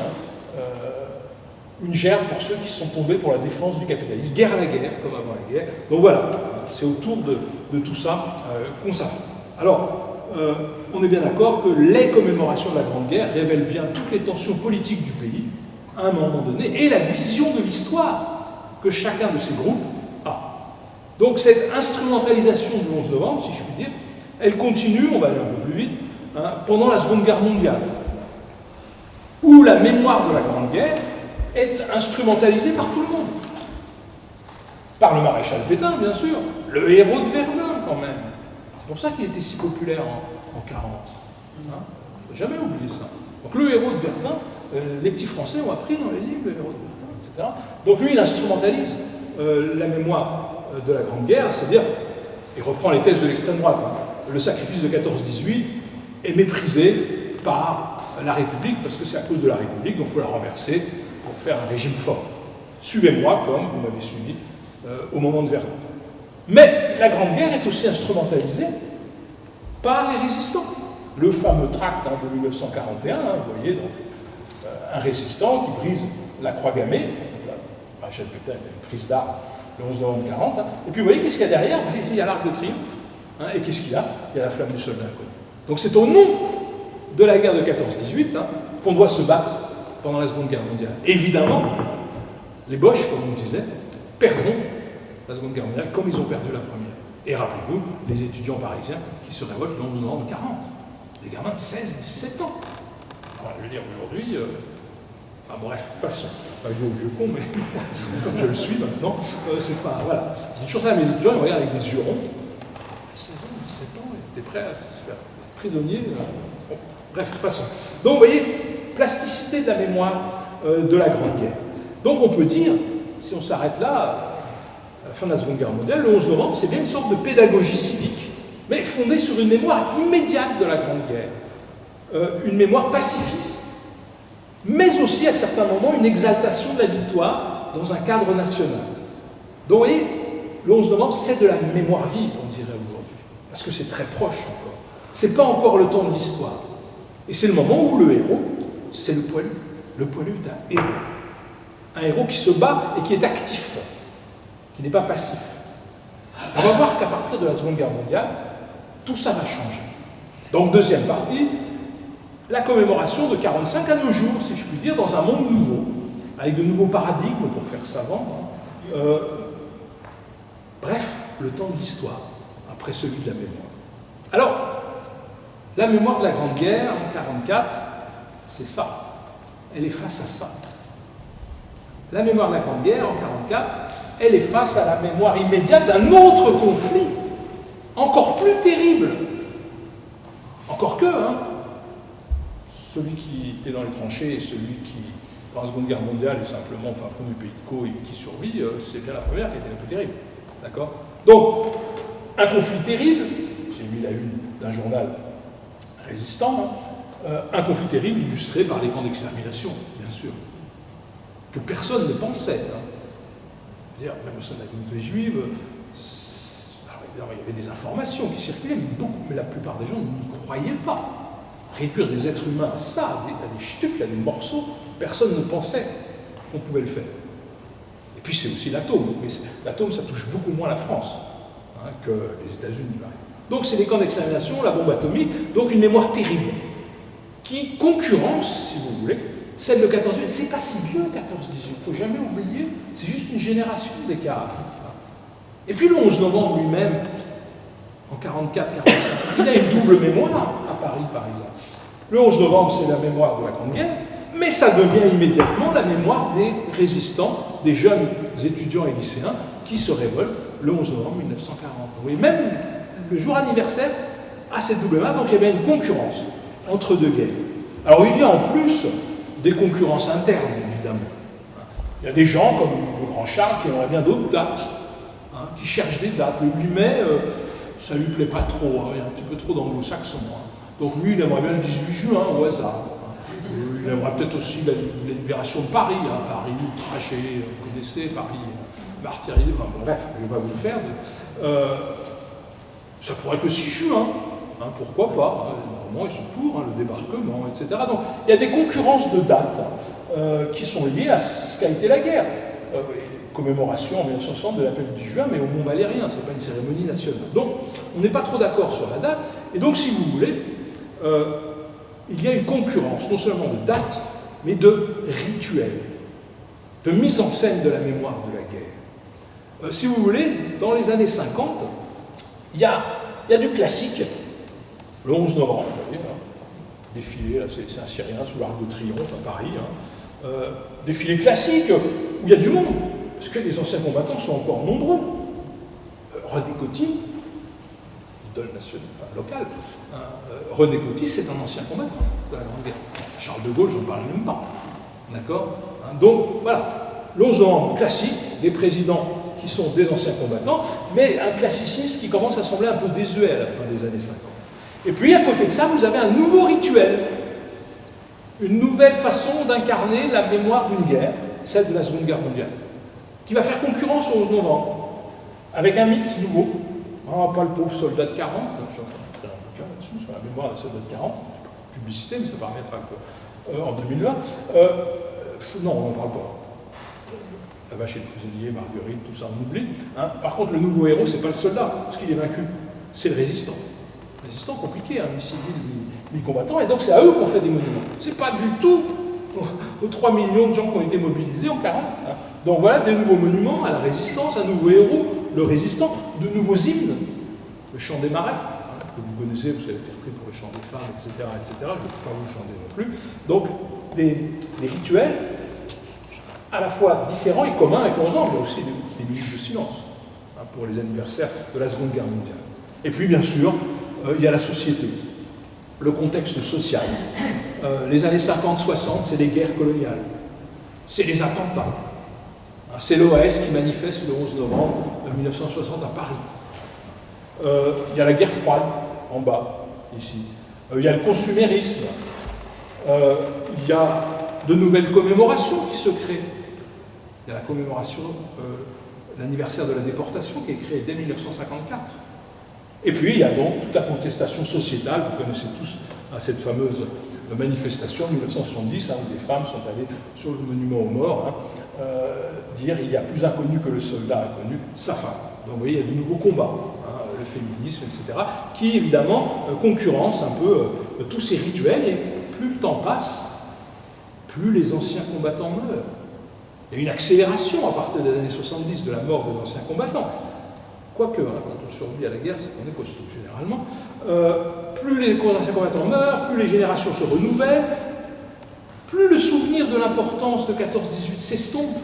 une gerbe pour ceux qui sont tombés pour la défense du capitalisme. Guerre à la guerre, comme avant la guerre. Donc voilà, c'est autour de tout ça qu'on s'affronte. Alors, on est bien d'accord que les commémorations de la Grande Guerre révèlent bien toutes les tensions politiques du pays, à un moment donné, et la vision de l'histoire que chacun de ces groupes a. Donc cette instrumentalisation du 11 novembre, si je puis dire, elle continue, on va aller un peu plus vite, pendant la Seconde Guerre mondiale, où la mémoire de la Grande Guerre est instrumentalisée par tout le monde. Par le maréchal Pétain, bien sûr, le héros de Verdun, quand même. C'est pour ça qu'il était si populaire en 1940. Il ne faut jamais oublier ça. Donc le héros de Verdun, les petits Français ont appris dans les livres le héros de Verdun, etc. Donc lui, il instrumentalise la mémoire de la Grande Guerre, c'est-à-dire, il reprend les thèses de l'extrême droite, le sacrifice de 14-18 est méprisé par la République, parce que c'est à cause de la République, donc il faut la renverser pour faire un régime fort. Suivez-moi, comme vous m'avez suivi au moment de Verdun. Mais la Grande Guerre est aussi instrumentalisée par les résistants. Le fameux tract de 1941, vous voyez, donc, un résistant qui brise la croix gammée, la maréchal Pétain était une prise d'armes le 11 novembre 1940, et puis vous voyez qu'est-ce qu'il y a derrière? Il y a l'Arc de Triomphe, et qu'est-ce qu'il y a? Il y a la flamme du soldat inconnu. Donc c'est au nom de la guerre de 14-18 qu'on doit se battre pendant la Seconde Guerre mondiale. Évidemment, les Boches, comme on disait, perdront la Seconde Guerre mondiale comme ils ont perdu la première. Et rappelez-vous, les étudiants parisiens qui se révoltent le 11 novembre 1940. Des gamins de 16-17 ans. Alors, je veux dire, aujourd'hui, bref, passons. Pas jouer au vieux con, mais comme je le suis maintenant, c'est pas. Voilà. Je dis toujours ça à mes étudiants, ils me regardent avec des yeux ronds. 16 ans, 17 ans, ils étaient prêts à se faire prisonnier. Bon, bref, passons. Donc, vous voyez, plasticité de la mémoire de la Grande Guerre. Donc, on peut dire, si on s'arrête là, à la fin de la Seconde Guerre mondiale, le 11 novembre, c'est bien une sorte de pédagogie civique, mais fondée sur une mémoire immédiate de la Grande Guerre, une mémoire pacifiste, mais aussi à certains moments une exaltation de la victoire dans un cadre national. Donc vous voyez, le 11 novembre, c'est de la mémoire vive, on dirait aujourd'hui, parce que c'est très proche encore. C'est pas encore le temps de l'histoire. Et c'est le moment où le héros, c'est le poilu. Le poilu est un héros. Un héros qui se bat et qui est actif, qui n'est pas passif. On va voir qu'à partir de la Seconde Guerre mondiale, tout ça va changer. Donc, deuxième partie, la commémoration de 1945 à nos jours, si je puis dire, dans un monde nouveau, avec de nouveaux paradigmes, pour faire savant. Bref, le temps de l'histoire, après celui de la mémoire. Alors, la mémoire de la Grande Guerre en 1944, c'est ça. Elle est face à ça. La mémoire de la Grande Guerre en 1944, elle est face à la mémoire immédiate d'un autre conflit, encore plus terrible. Encore que, celui qui était dans les tranchées et celui qui, dans la Seconde Guerre mondiale, est simplement au fin fond du pays de Caux et qui survit, c'est bien la première qui était un peu terrible. D'accord? Donc, un conflit terrible, j'ai mis la une d'un journal résistant, un conflit terrible illustré par les camps d'extermination, bien sûr, que personne ne pensait. Dire, même au sein de la communauté juive, alors, il y avait des informations qui circulaient, mais la plupart des gens n'y croyaient pas. Réduire des êtres humains à ça, à des stucs, à des morceaux, personne ne pensait qu'on pouvait le faire. Et puis c'est aussi l'atome, mais l'atome ça touche beaucoup moins la France que les États-Unis. Donc c'est des camps d'extermination, la bombe atomique, donc une mémoire terrible, qui concurrence, si vous voulez, Celle de 14-18, c'est pas si vieux 14-18, il ne faut jamais oublier, c'est juste une génération d'écart. Et puis le 11 novembre lui-même, en 44-45, il a une double mémoire à Paris, par exemple. Le 11 novembre, c'est la mémoire de la Grande Guerre, mais ça devient immédiatement la mémoire des résistants, des jeunes étudiants et lycéens qui se révoltent le 11 novembre 1940. Vous voyez, même le jour anniversaire a cette double mémoire, donc il y avait une concurrence entre deux guerres. Alors il y a en plus des concurrences internes, évidemment. Il y a des gens comme le grand Charles qui aimeraient bien d'autres dates, qui cherchent des dates. Le 8 mai, ça ne lui plaît pas trop, il y a un petit peu trop d'anglo-saxon. Donc lui, il aimerait bien le 18 juin au hasard. Il aimerait peut-être aussi la libération de Paris, Paris outragé, vous connaissez, Paris martyrisé, enfin, bref, je ne vais pas vous le faire. Ça pourrait être le 6 juin, pourquoi pas, normalement ils sont pour, le débarquement, etc. Donc il y a des concurrences de dates qui sont liées à ce qu'a été la guerre. Commémoration en 1960 de l'appel du 10 juin, mais au Mont Valérien, ce n'est pas une cérémonie nationale. Donc on n'est pas trop d'accord sur la date, et donc si vous voulez, il y a une concurrence, non seulement de date, mais de rituels, de mise en scène de la mémoire de la guerre. Si vous voulez, dans les années 50, il y a du classique. Le 11 novembre, vous voyez, défilé, c'est un Syrien sous l'Arc de Triomphe à Paris, défilé classique, où il y a du monde, parce que les anciens combattants sont encore nombreux. René Coty, idole nationale, locale, René Coty, c'est un ancien combattant de la Grande Guerre. Charles de Gaulle, j'en parle même pas. D'accord? Donc, voilà, le 11 novembre classique, des présidents qui sont des anciens combattants, mais un classicisme qui commence à sembler un peu désuet à la fin des années 50. Et puis, à côté de ça, vous avez un nouveau rituel, une nouvelle façon d'incarner la mémoire d'une guerre, celle de la Seconde Guerre mondiale, qui va faire concurrence au 11 novembre, avec un mythe nouveau. Pas le pauvre soldat de 40, je suis en train de faire un bouquin là-dessus, sur la mémoire des soldats de 40, publicité, mais ça permettra en 2020. Non, on n'en parle pas. La vache et le prisonnier, Marguerite, tout ça, on oublie. Par contre, le nouveau héros, c'est pas le soldat, parce qu'il est vaincu, c'est le résistant. Le résistant compliqué, mi-civil, mi-combattant, et donc c'est à eux qu'on fait des monuments. C'est pas du tout aux 3 millions de gens qui ont été mobilisés en 40. Donc voilà, des nouveaux monuments à la résistance, un nouveau héros, le résistant, de nouveaux hymnes, le chant des marais, que vous connaissez, vous avez été repris pour le chant des femmes, etc., etc. Je ne vais pas vous le chanter non plus. Donc, des rituels à la fois différents et communs avec l'ensemble. Il y a aussi des minutes de silence pour les anniversaires de la Seconde Guerre mondiale. Et puis, bien sûr, il y a la société, le contexte social. Les années 50-60, c'est les guerres coloniales, c'est les attentats. C'est l'OAS qui manifeste le 11 novembre 1960 à Paris. Il y a la guerre froide, en bas, ici. Il y a le consumérisme. Il y a de nouvelles commémorations qui se créent. Il y a la commémoration, l'anniversaire de la déportation qui est créée dès 1954. Et puis, il y a donc toute la contestation sociétale. Vous connaissez tous cette fameuse manifestation de 1970, où des femmes sont allées sur le monument aux morts, dire il y a plus inconnu que le soldat a connu sa femme. Donc vous voyez, il y a de nouveaux combats, le féminisme, etc., qui évidemment concurrencent un peu tous ces rituels, et plus le temps passe, plus les anciens combattants meurent. Il y a une accélération à partir des années 70 de la mort des anciens combattants. Quoique, quand on survit à la guerre, c'est qu'on est costaud généralement. Plus les anciens combattants meurent, plus les générations se renouvellent, plus le souvenir de l'importance de 14-18 s'estompe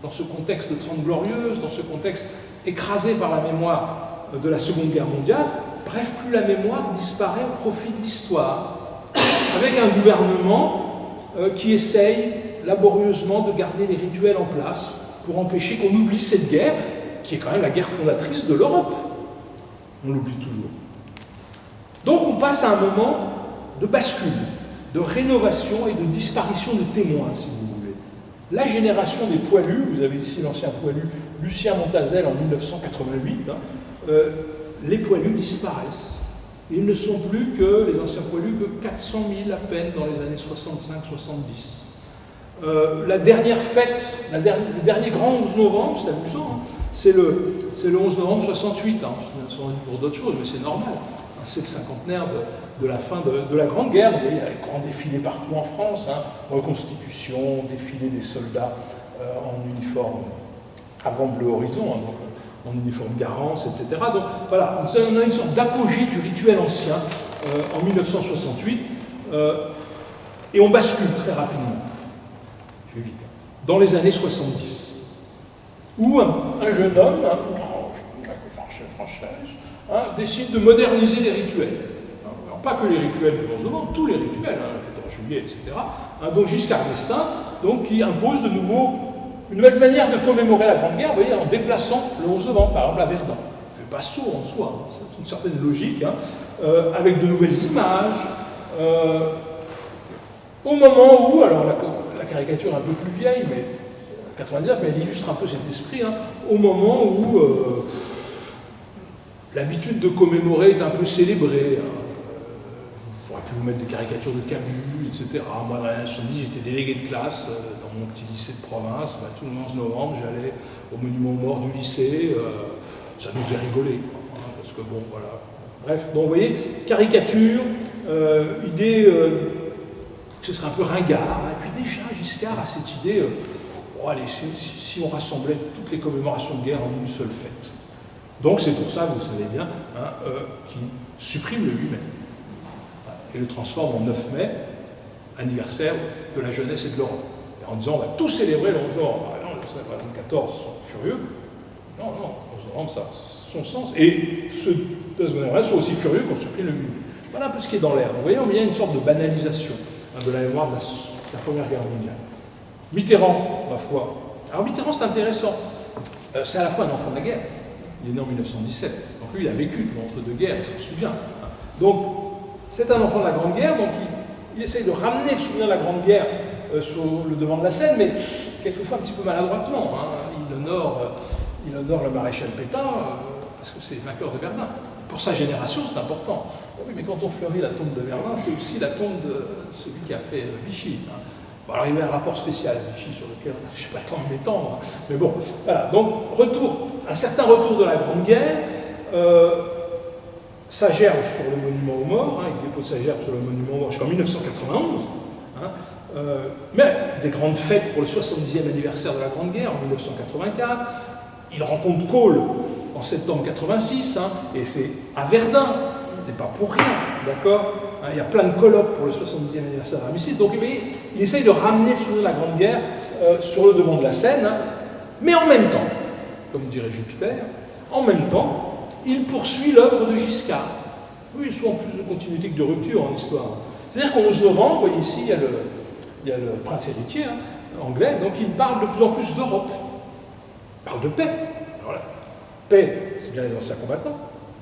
dans ce contexte de 30 glorieuses, dans ce contexte écrasé par la mémoire de la Seconde Guerre mondiale. Bref, plus la mémoire disparaît au profit de l'histoire, avec un gouvernement qui essaye laborieusement de garder les rituels en place pour empêcher qu'on oublie cette guerre, qui est quand même la guerre fondatrice de l'Europe. On l'oublie toujours. Donc on passe à un moment de bascule, de rénovation et de disparition de témoins, si vous voulez. La génération des poilus, vous avez ici l'ancien poilu Lucien Montazel en 1988, les poilus disparaissent. Ils ne sont plus que, les anciens poilus, que 400 000 à peine dans les années 65-70. La dernière fête, le dernier grand 11 novembre, c'est amusant, c'est le 11 novembre 68, on dit pour d'autres choses, mais c'est normal. C'est le cinquantenaire de la fin de la Grande Guerre. Il y a les grands défilés partout en France, reconstitution, défilé des soldats en uniforme avant bleu horizon, donc en uniforme Garance, etc. Donc voilà, on a une sorte d'apogée du rituel ancien en 1968, et on bascule très rapidement, je vais vite, dans les années 70, où un jeune homme, française, décide de moderniser les rituels. Alors, pas que les rituels du 11 novembre, tous les rituels, le 14 juillet, etc. Donc Giscard d'Estaing, qui impose de nouveau une nouvelle manière de commémorer la Grande Guerre, vous voyez, en déplaçant le 11 novembre, par exemple à Verdun. C'est pas saut en soi, c'est une certaine logique, avec de nouvelles images, au moment où, alors la caricature est un peu plus vieille, mais 99, mais elle illustre un peu cet esprit, au moment où l'habitude de commémorer est un peu célébrée. J'aurais pu vous mettre des caricatures de Camus, etc. Moi, dans les années 70, j'étais délégué de classe dans mon petit lycée de province. Tout le 11 novembre, j'allais au monument aux morts du lycée. Ça nous faisait rigoler, parce que bon, voilà. Bref, donc vous voyez, caricature, idée que ce serait un peu ringard. Et puis déjà, Giscard a cette idée, allez, si on rassemblait toutes les commémorations de guerre en une seule fête. Donc c'est pour ça, vous le savez bien, qu'il supprime le 8 mai. Et le transforme en 9 mai, anniversaire de la jeunesse et de l'Europe. En disant, on va tous célébrer le 11 novembre. Non, les 14 sont furieux. Non, le 11 novembre, ça a son sens. Et ceux de ce moment-là sont aussi furieux qu'on supprime le 8 mai. Voilà un peu ce qui est dans l'air. Vous voyez, il y a une sorte de banalisation de la mémoire de la Première Guerre mondiale. Mitterrand, ma foi. Alors Mitterrand, c'est intéressant. C'est à la fois un enfant de la guerre. Il est né en 1917. Donc lui, il a vécu tout l'entre-deux-guerres, il s'en souvient. Donc, c'est un enfant de la Grande Guerre, donc il essaye de ramener le souvenir de la Grande Guerre sur le devant de la scène, mais quelquefois un petit peu maladroitement. Il honore le maréchal Pétain, parce que c'est le vainqueur de Verdun. Pour sa génération, c'est important. Oui, mais quand on fleurit la tombe de Verdun, c'est aussi la tombe de celui qui a fait Vichy. Bon, alors il y a un rapport spécial à Vichy sur lequel je n'ai pas le temps de m'étendre, mais bon, voilà. Donc, un certain retour de la Grande Guerre. Ça gerbe sur le monument aux morts, il dépose sa gerbe sur le monument aux morts jusqu'en 1991, mais des grandes fêtes pour le 70e anniversaire de la Grande Guerre en 1984. Il rencontre Kohl en septembre 86, et c'est à Verdun, c'est pas pour rien, d'accord. Il y a plein de colloques pour le 70e anniversaire de l'armistice, donc il essaye de ramener le souvenir de la Grande Guerre sur le devant de la scène, mais en même temps, comme dirait Jupiter, en même temps, il poursuit l'œuvre de Giscard. Oui, ils sont en plus de continuité que de rupture en histoire. C'est-à-dire qu'en 11 novembre, vous voyez ici, il y a le prince héritier anglais, donc il parle de plus en plus d'Europe. Il parle de paix. Alors là, paix, c'est bien les anciens combattants,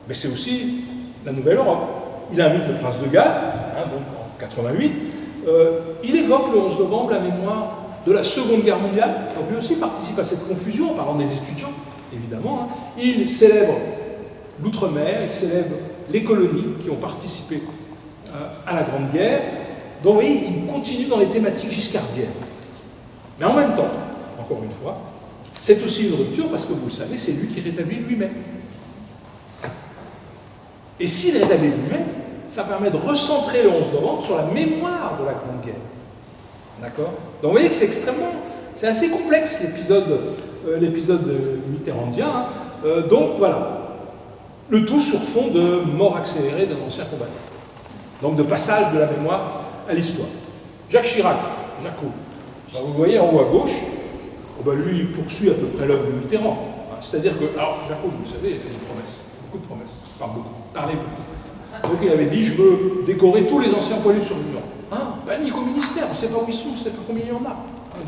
mais c'est aussi la nouvelle Europe. Il invite le prince de Galles, donc en 88. Il évoque le 11 novembre la mémoire de la Seconde Guerre mondiale. Donc lui aussi participe à cette confusion en parlant des étudiants, évidemment. Il célèbre l'outre-mer, il célèbre les colonies qui ont participé à la Grande Guerre. Donc, vous voyez, il continue dans les thématiques giscardiennes. Mais en même temps, encore une fois, c'est aussi une rupture parce que, vous le savez, c'est lui qui rétablit le 8 mai. Et s'il rétablit le 8 mai, ça permet de recentrer le 11 novembre sur la mémoire de la Grande Guerre. D'accord? Donc, vous voyez que c'est assez complexe, l'épisode mitterrandien. Donc, voilà. Le tout sur fond de mort accélérée d'un ancien combattant. Donc de passage de la mémoire à l'histoire. Jacques Chirac, Jaco. Vous voyez en haut à gauche, lui il poursuit à peu près l'œuvre de Mitterrand. C'est-à-dire que, alors Jaco, vous le savez, il fait des promesses, beaucoup de promesses, parlait beaucoup. Donc il avait dit, je veux décorer tous les anciens poilus sur l'Union. Panique au ministère, on ne sait pas où ils sont, on ne sait pas combien il y en a.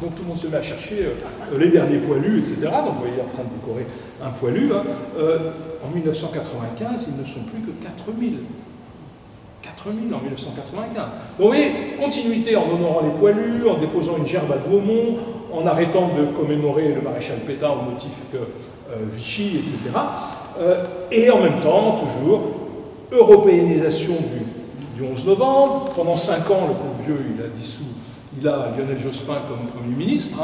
Donc tout le monde se met à chercher les derniers poilus, etc. Donc vous voyez, il est en train de décorer un poilu. En 1995, ils ne sont plus que 4000. 4000 en 1995. Donc vous voyez, continuité en honorant les poilus, en déposant une gerbe à Douaumont, en arrêtant de commémorer le maréchal Pétain au motif que Vichy, etc. Et en même temps, toujours, européanisation du 11 novembre. Pendant 5 ans, le pauvre vieux, il a Lionel Jospin comme Premier ministre,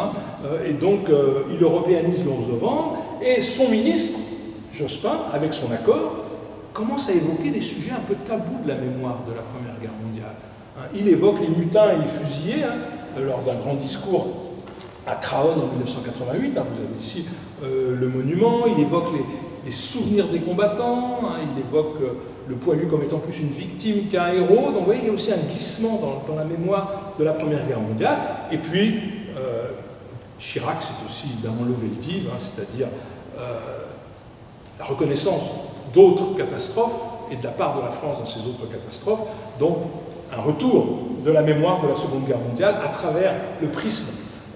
et donc il européanise le 11 novembre, et son ministre, Jospin, avec son accord, commence à évoquer des sujets un peu tabous de la mémoire de la Première Guerre mondiale. Il évoque les mutins et les fusillés lors d'un grand discours à Craonne en 1988. Vous avez ici le monument. Il évoque les souvenirs des combattants. Il évoque le poilu comme étant plus une victime qu'un héros. Donc vous voyez, il y a aussi un glissement dans la mémoire de la Première Guerre mondiale. Et puis, Chirac, c'est aussi évidemment levé le dive, c'est-à-dire la reconnaissance d'autres catastrophes et de la part de la France dans ces autres catastrophes, donc un retour de la mémoire de la Seconde Guerre mondiale à travers le prisme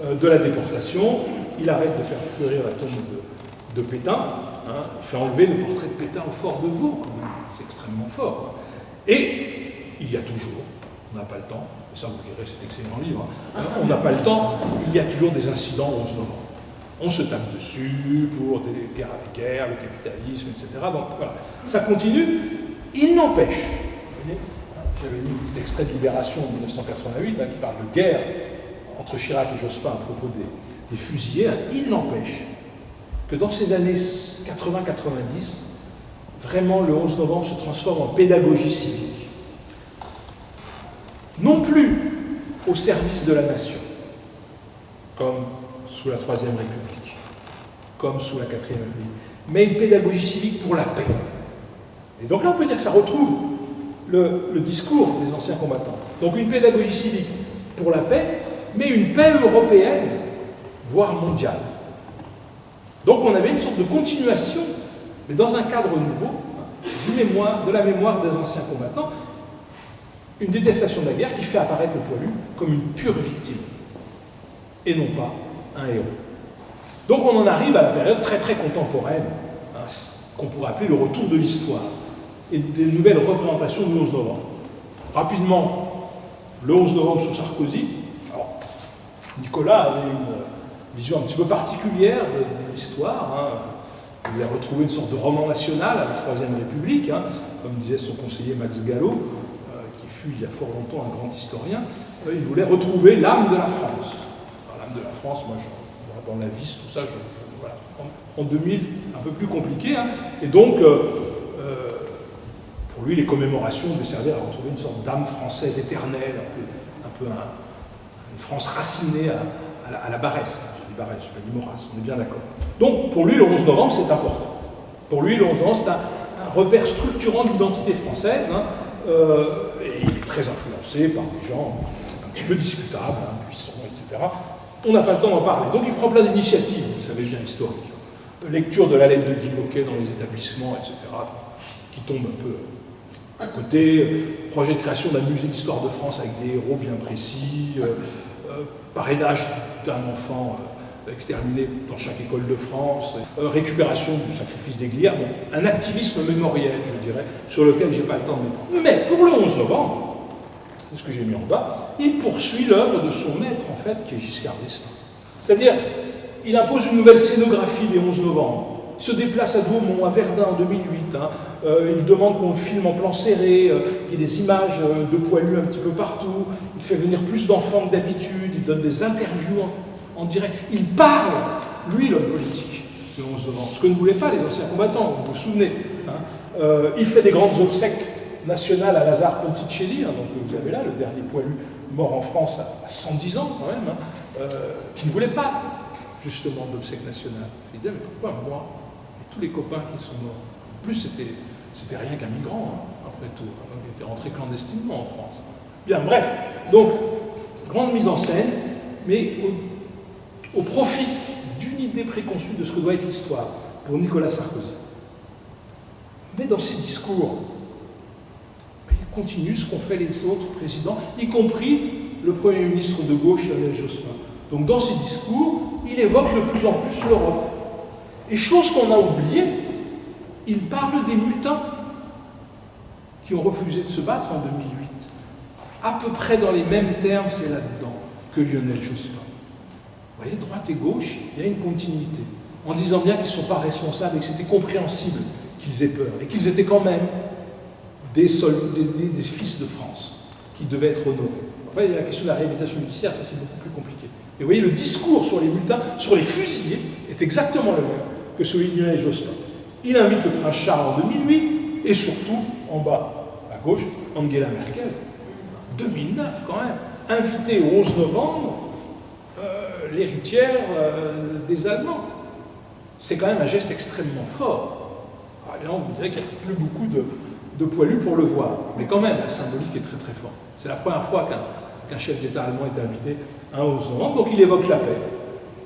de la déportation. Il arrête de faire fleurir la tombe de Pétain, il fait enlever le portrait de Pétain au fort de Vaux, quand même, c'est extrêmement fort. Et il y a toujours, on n'a pas le temps, et ça vous verrez cet excellent livre, on n'a pas le temps, il y a toujours des incidents au 11 novembre. On se tape dessus pour des guerres avec guerre, le capitalisme, etc. Donc voilà, ça continue. Il n'empêche, j'avais mis cet extrait de Libération en 1988 qui parle de guerre entre Chirac et Jospin à propos des fusillés. Il n'empêche que dans ces années 80-90, vraiment le 11 novembre se transforme en pédagogie civique. Non plus au service de la nation, comme sous la Troisième République, comme sous la Quatrième République, mais une pédagogie civique pour la paix. Et donc là, on peut dire que ça retrouve le discours des anciens combattants. Donc une pédagogie civique pour la paix, mais une paix européenne, voire mondiale. Donc on avait une sorte de continuation, mais dans un cadre nouveau, de la mémoire des anciens combattants, une détestation de la guerre qui fait apparaître le poilu comme une pure victime, et non pas un héros. Donc on en arrive à la période très très contemporaine, qu'on pourrait appeler le retour de l'histoire, et des nouvelles représentations du 11 novembre. Rapidement, le 11 novembre sous Sarkozy, alors, Nicolas avait une vision un petit peu particulière de l'histoire. Il voulait retrouver une sorte de roman national à la Troisième République, comme disait son conseiller Max Gallo, qui fut il y a fort longtemps un grand historien. Il voulait retrouver l'âme de la France. Alors, l'âme de la France, moi, dans la vis, tout ça, voilà. En 2000, un peu plus compliqué. Et donc, pour lui, les commémorations devaient servir à retrouver une sorte d'âme française éternelle, un peu une France racinée à la Barrès. Je dis Barrès, je n'ai pas dit Maurras, on est bien d'accord. Donc, pour lui, le 11 novembre, c'est important. Pour lui, le 11 novembre, c'est un repère structurant de l'identité française, et il est très influencé par des gens un petit peu discutables, puissants, etc. On n'a pas le temps d'en parler. Donc, il prend plein d'initiatives, vous savez bien, historiques. Lecture de la lettre de Guy Loquet dans les établissements, etc., qui tombe un peu à côté. Projet de création d'un musée d'histoire de France avec des héros bien précis. Parrainage d'un enfant exterminé dans chaque école de France, récupération du sacrifice des Glières, donc un activisme mémoriel, je dirais, sur lequel je n'ai pas le temps de m'étendre. Mais pour le 11 novembre, c'est ce que j'ai mis en bas, il poursuit l'œuvre de son maître, en fait, qui est Giscard d'Estaing. C'est-à-dire, il impose une nouvelle scénographie des 11 novembre. Il se déplace à Daumont, à Verdun en 2008. Il demande qu'on filme en plan serré, qu'il y ait des images de poilus un petit peu partout. Il fait venir plus d'enfants que d'habitude. Il donne des interviews en direct. Il parle, lui, l'homme politique, le 11 novembre. Ce que ne voulaient pas les anciens combattants, vous vous souvenez. Il fait des grandes obsèques nationales à Lazare Ponticelli. Donc vous avez là le dernier poilu mort en France à 110 ans quand même, qui ne voulait pas justement d'obsèques nationales. Il disait, mais pourquoi moi et tous les copains qui sont morts? En plus, c'était rien qu'un migrant, après tout. Il était rentré clandestinement en France. Bien, bref. Donc, grande mise en scène, mais au profit d'une idée préconçue de ce que doit être l'histoire pour Nicolas Sarkozy. Mais dans ses discours, il continue ce qu'ont fait les autres présidents, y compris le Premier ministre de gauche, Lionel Jospin. Donc dans ses discours, il évoque de plus en plus l'Europe. Et chose qu'on a oubliée, il parle des mutins qui ont refusé de se battre en 2008. À peu près dans les mêmes termes, c'est là-dedans que Lionel Jospin. Vous voyez, droite et gauche, il y a une continuité. En disant bien qu'ils ne sont pas responsables et que c'était compréhensible qu'ils aient peur. Et qu'ils étaient quand même des fils de France qui devaient être honorés. Après, il y a la question de la réhabilitation judiciaire, ça c'est beaucoup plus compliqué. Et vous voyez, le discours sur les mutins, sur les fusillés, est exactement le même que celui de Lionel Jospin. Il invite le prince Charles en 2008, et surtout, en bas à gauche, Angela Merkel, 2009 quand même, invitée au 11 novembre, l'héritière des Allemands. C'est quand même un geste extrêmement fort. Alors évidemment, vous direz qu'il n'y a plus beaucoup de poilus pour le voir, mais quand même, la symbolique est très très forte. C'est la première fois qu'un chef d'État allemand est invité un 11 novembre, donc il évoque la paix.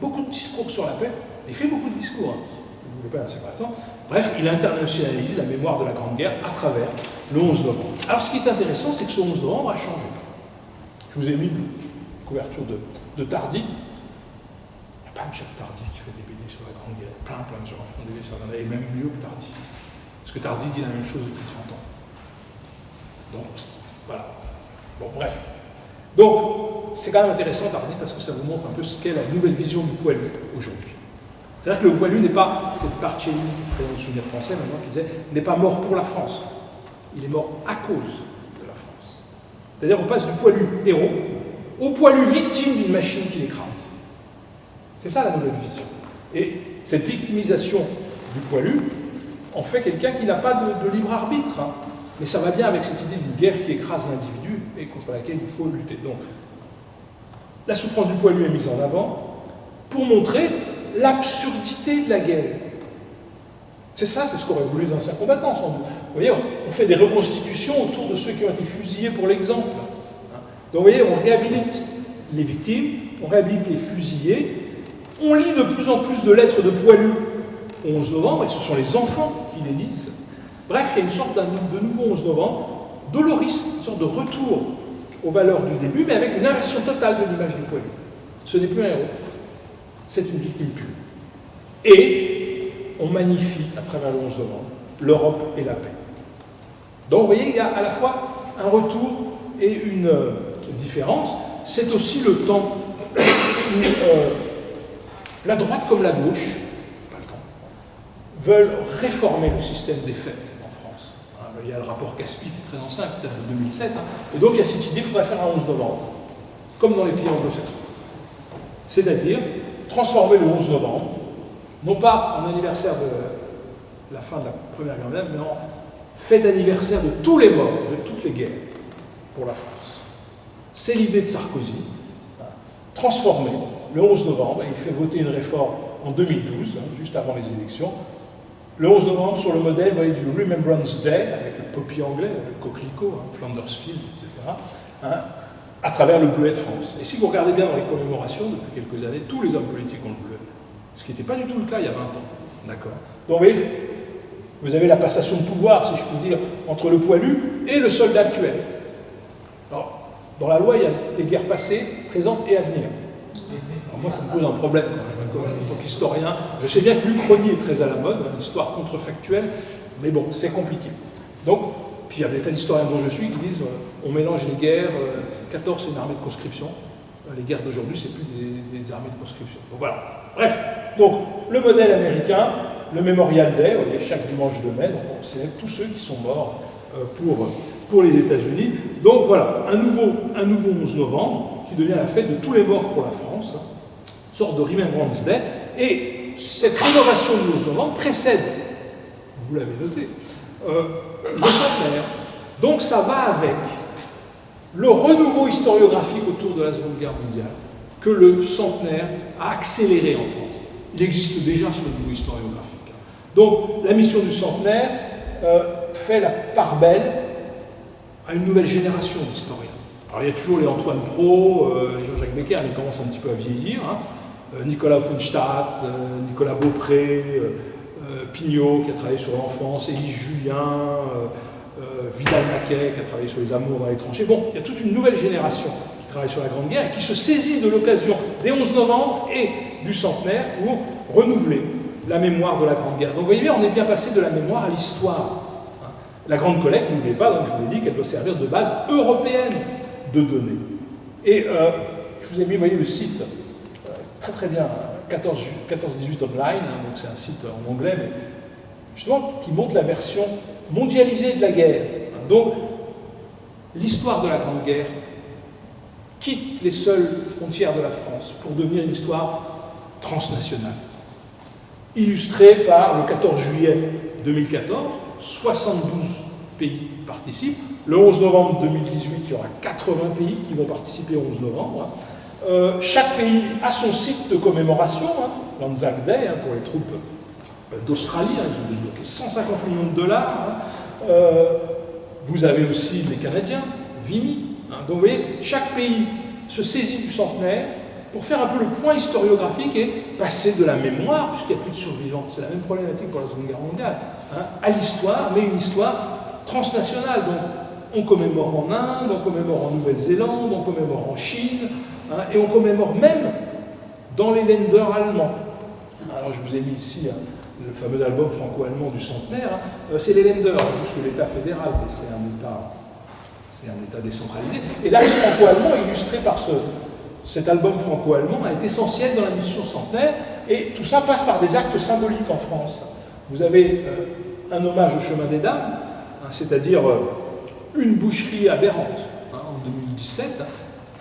Beaucoup de discours sur la paix, il fait beaucoup de discours, hein. Vous ne voulez pas un secret temps. Bref, il internationalise la mémoire de la Grande Guerre à travers le 11 novembre. Alors ce qui est intéressant, c'est que ce 11 novembre a changé. Je vous ai mis une couverture de Tardy. Il n'y a pas Michel Tardy qui fait des BD sur la Grande Guerre. Plein de gens font des BD sur la Grande Guerre, et même mieux que Tardy. Parce que Tardy dit la même chose depuis 30 ans. Donc, voilà. Bon, bref. Donc, c'est quand même intéressant, Tardy, parce que ça vous montre un peu ce qu'est la nouvelle vision du poilu aujourd'hui. C'est-à-dire que le poilu n'est pas, c'est Parcelli, très bon souvenir français maintenant, qui disait, n'est pas mort pour la France. Il est mort à cause de la France. C'est-à-dire on passe du poilu héros au poilu victime d'une machine qui l'écrase. C'est ça la nouvelle vision. Et cette victimisation du poilu en fait quelqu'un qui n'a pas de libre arbitre. Hein. Mais ça va bien avec cette idée d'une guerre qui écrase l'individu et contre laquelle il faut lutter. Donc, la souffrance du poilu est mise en avant pour montrer l'absurdité de la guerre. C'est ça, c'est ce qu'auraient voulu les anciens combattants, sans doute. Vous voyez, on fait des reconstitutions autour de ceux qui ont été fusillés pour l'exemple. Donc vous voyez, on réhabilite les victimes, on réhabilite les fusillés, on lit de plus en plus de lettres de poilus au 11 novembre, et ce sont les enfants qui les lisent. Bref, il y a une sorte de nouveau 11 novembre, doloriste, une sorte de retour aux valeurs du début, mais avec une inversion totale de l'image du poilu. Ce n'est plus un héros, c'est une victime pure. Et on magnifie, à travers le 11 novembre, l'Europe et la paix. Donc, vous voyez, il y a à la fois un retour et une différence. C'est aussi le temps où la droite comme la gauche, pas le temps, veulent réformer le système des fêtes en France. Il y a le rapport Caspi qui est très ancien, peut-être de 2007, et donc il y a cette idée qu'il faudrait faire un 11 novembre, comme dans les pays anglo-saxons. C'est-à-dire transformer le 11 novembre, non pas en anniversaire de la fin de la Première Guerre mondiale, mais en fête anniversaire de tous les morts, de toutes les guerres pour la France. C'est l'idée de Sarkozy, transformer le 11 novembre, et il fait voter une réforme en 2012, juste avant les élections, le 11 novembre sur le modèle, vous voyez, du Remembrance Day, avec le poppy anglais, le coquelicot, Flanders Field, etc., à travers le bleuet de France. Et si vous regardez bien dans les commémorations, depuis quelques années, tous les hommes politiques ont le bleuet. Ce qui n'était pas du tout le cas il y a 20 ans. D'accord. Donc vous voyez, vous avez la passation de pouvoir, si je puis dire, entre le poilu et le soldat actuel. Alors, dans la loi, il y a les guerres passées, présentes et à venir. Alors moi, ça me pose un problème, en tant qu'historien. Je sais bien que l'Uchronie est très à la mode, l'histoire contrefactuelle, mais bon, c'est compliqué. Donc, puis il y a des tas d'historiens dont je suis qui disent on mélange les guerres, 14 c'est une armée de conscription, les guerres d'aujourd'hui c'est plus des armées de conscription. Donc voilà. Bref, donc le modèle américain, le Memorial Day, vous voyez, chaque dimanche de mai, donc on célèbre tous ceux qui sont morts pour les États-Unis. Donc voilà, un nouveau 11 novembre qui devient la fête de tous les morts pour la France, une sorte de Remembrance Day, et cette rénovation du 11 novembre précède, vous l'avez noté, le centenaire. Donc ça va avec le renouveau historiographique autour de la Seconde Guerre mondiale que le centenaire a accéléré en France. Il existe déjà ce renouveau historiographique. Donc la mission du centenaire fait la part belle à une nouvelle génération d'historiens. Alors il y a toujours les Antoine Pro, les Jean-Jacques Becker, ils commencent un petit peu à vieillir, Nicolas Offenstadt, Nicolas Beaupré, Pignot qui a travaillé sur l'enfance, Élie Julien, Vidal-Naquet qui a travaillé sur les amours dans les tranchées. Bon, il y a toute une nouvelle génération qui travaille sur la Grande Guerre et qui se saisit de l'occasion des 11 novembre et du centenaire pour renouveler la mémoire de la Grande Guerre. Donc vous voyez bien, on est bien passé de la mémoire à l'histoire. La Grande Collecte, n'oubliez pas, donc je vous l'ai dit, qu'elle doit servir de base européenne de données. Et je vous ai mis, vous voyez, le site très très bien, 1418 Online, donc c'est un site en anglais, mais justement qui montre la version mondialisée de la guerre. Donc, l'histoire de la Grande Guerre quitte les seules frontières de la France pour devenir une histoire transnationale, illustrée par le 14 juillet 2014, 72 pays participent. Le 11 novembre 2018, il y aura 80 pays qui vont participer au 11 novembre. Chaque pays a son site de commémoration, l'Anzac Day pour les troupes d'Australie, ils ont débloqué 150 millions de dollars. Vous avez aussi les Canadiens, Vimy. Donc vous voyez, chaque pays se saisit du centenaire pour faire un peu le point historiographique et passer de la mémoire, puisqu'il n'y a plus de survivants, c'est la même problématique pour la Seconde Guerre mondiale, à l'histoire, mais une histoire transnationale. Donc on commémore en Inde, on commémore en Nouvelle-Zélande, on commémore en Chine, et on commémore même dans les Länder allemands. Alors je vous ai mis ici le fameux album franco-allemand du centenaire, c'est les Länder, plus que l'État fédéral, mais c'est un État décentralisé. Et l'axe franco-allemand, illustré par cet album franco-allemand, est essentiel dans la mission centenaire, et tout ça passe par des actes symboliques en France. Vous avez un hommage au chemin des dames, c'est-à-dire une boucherie aberrante en 2017,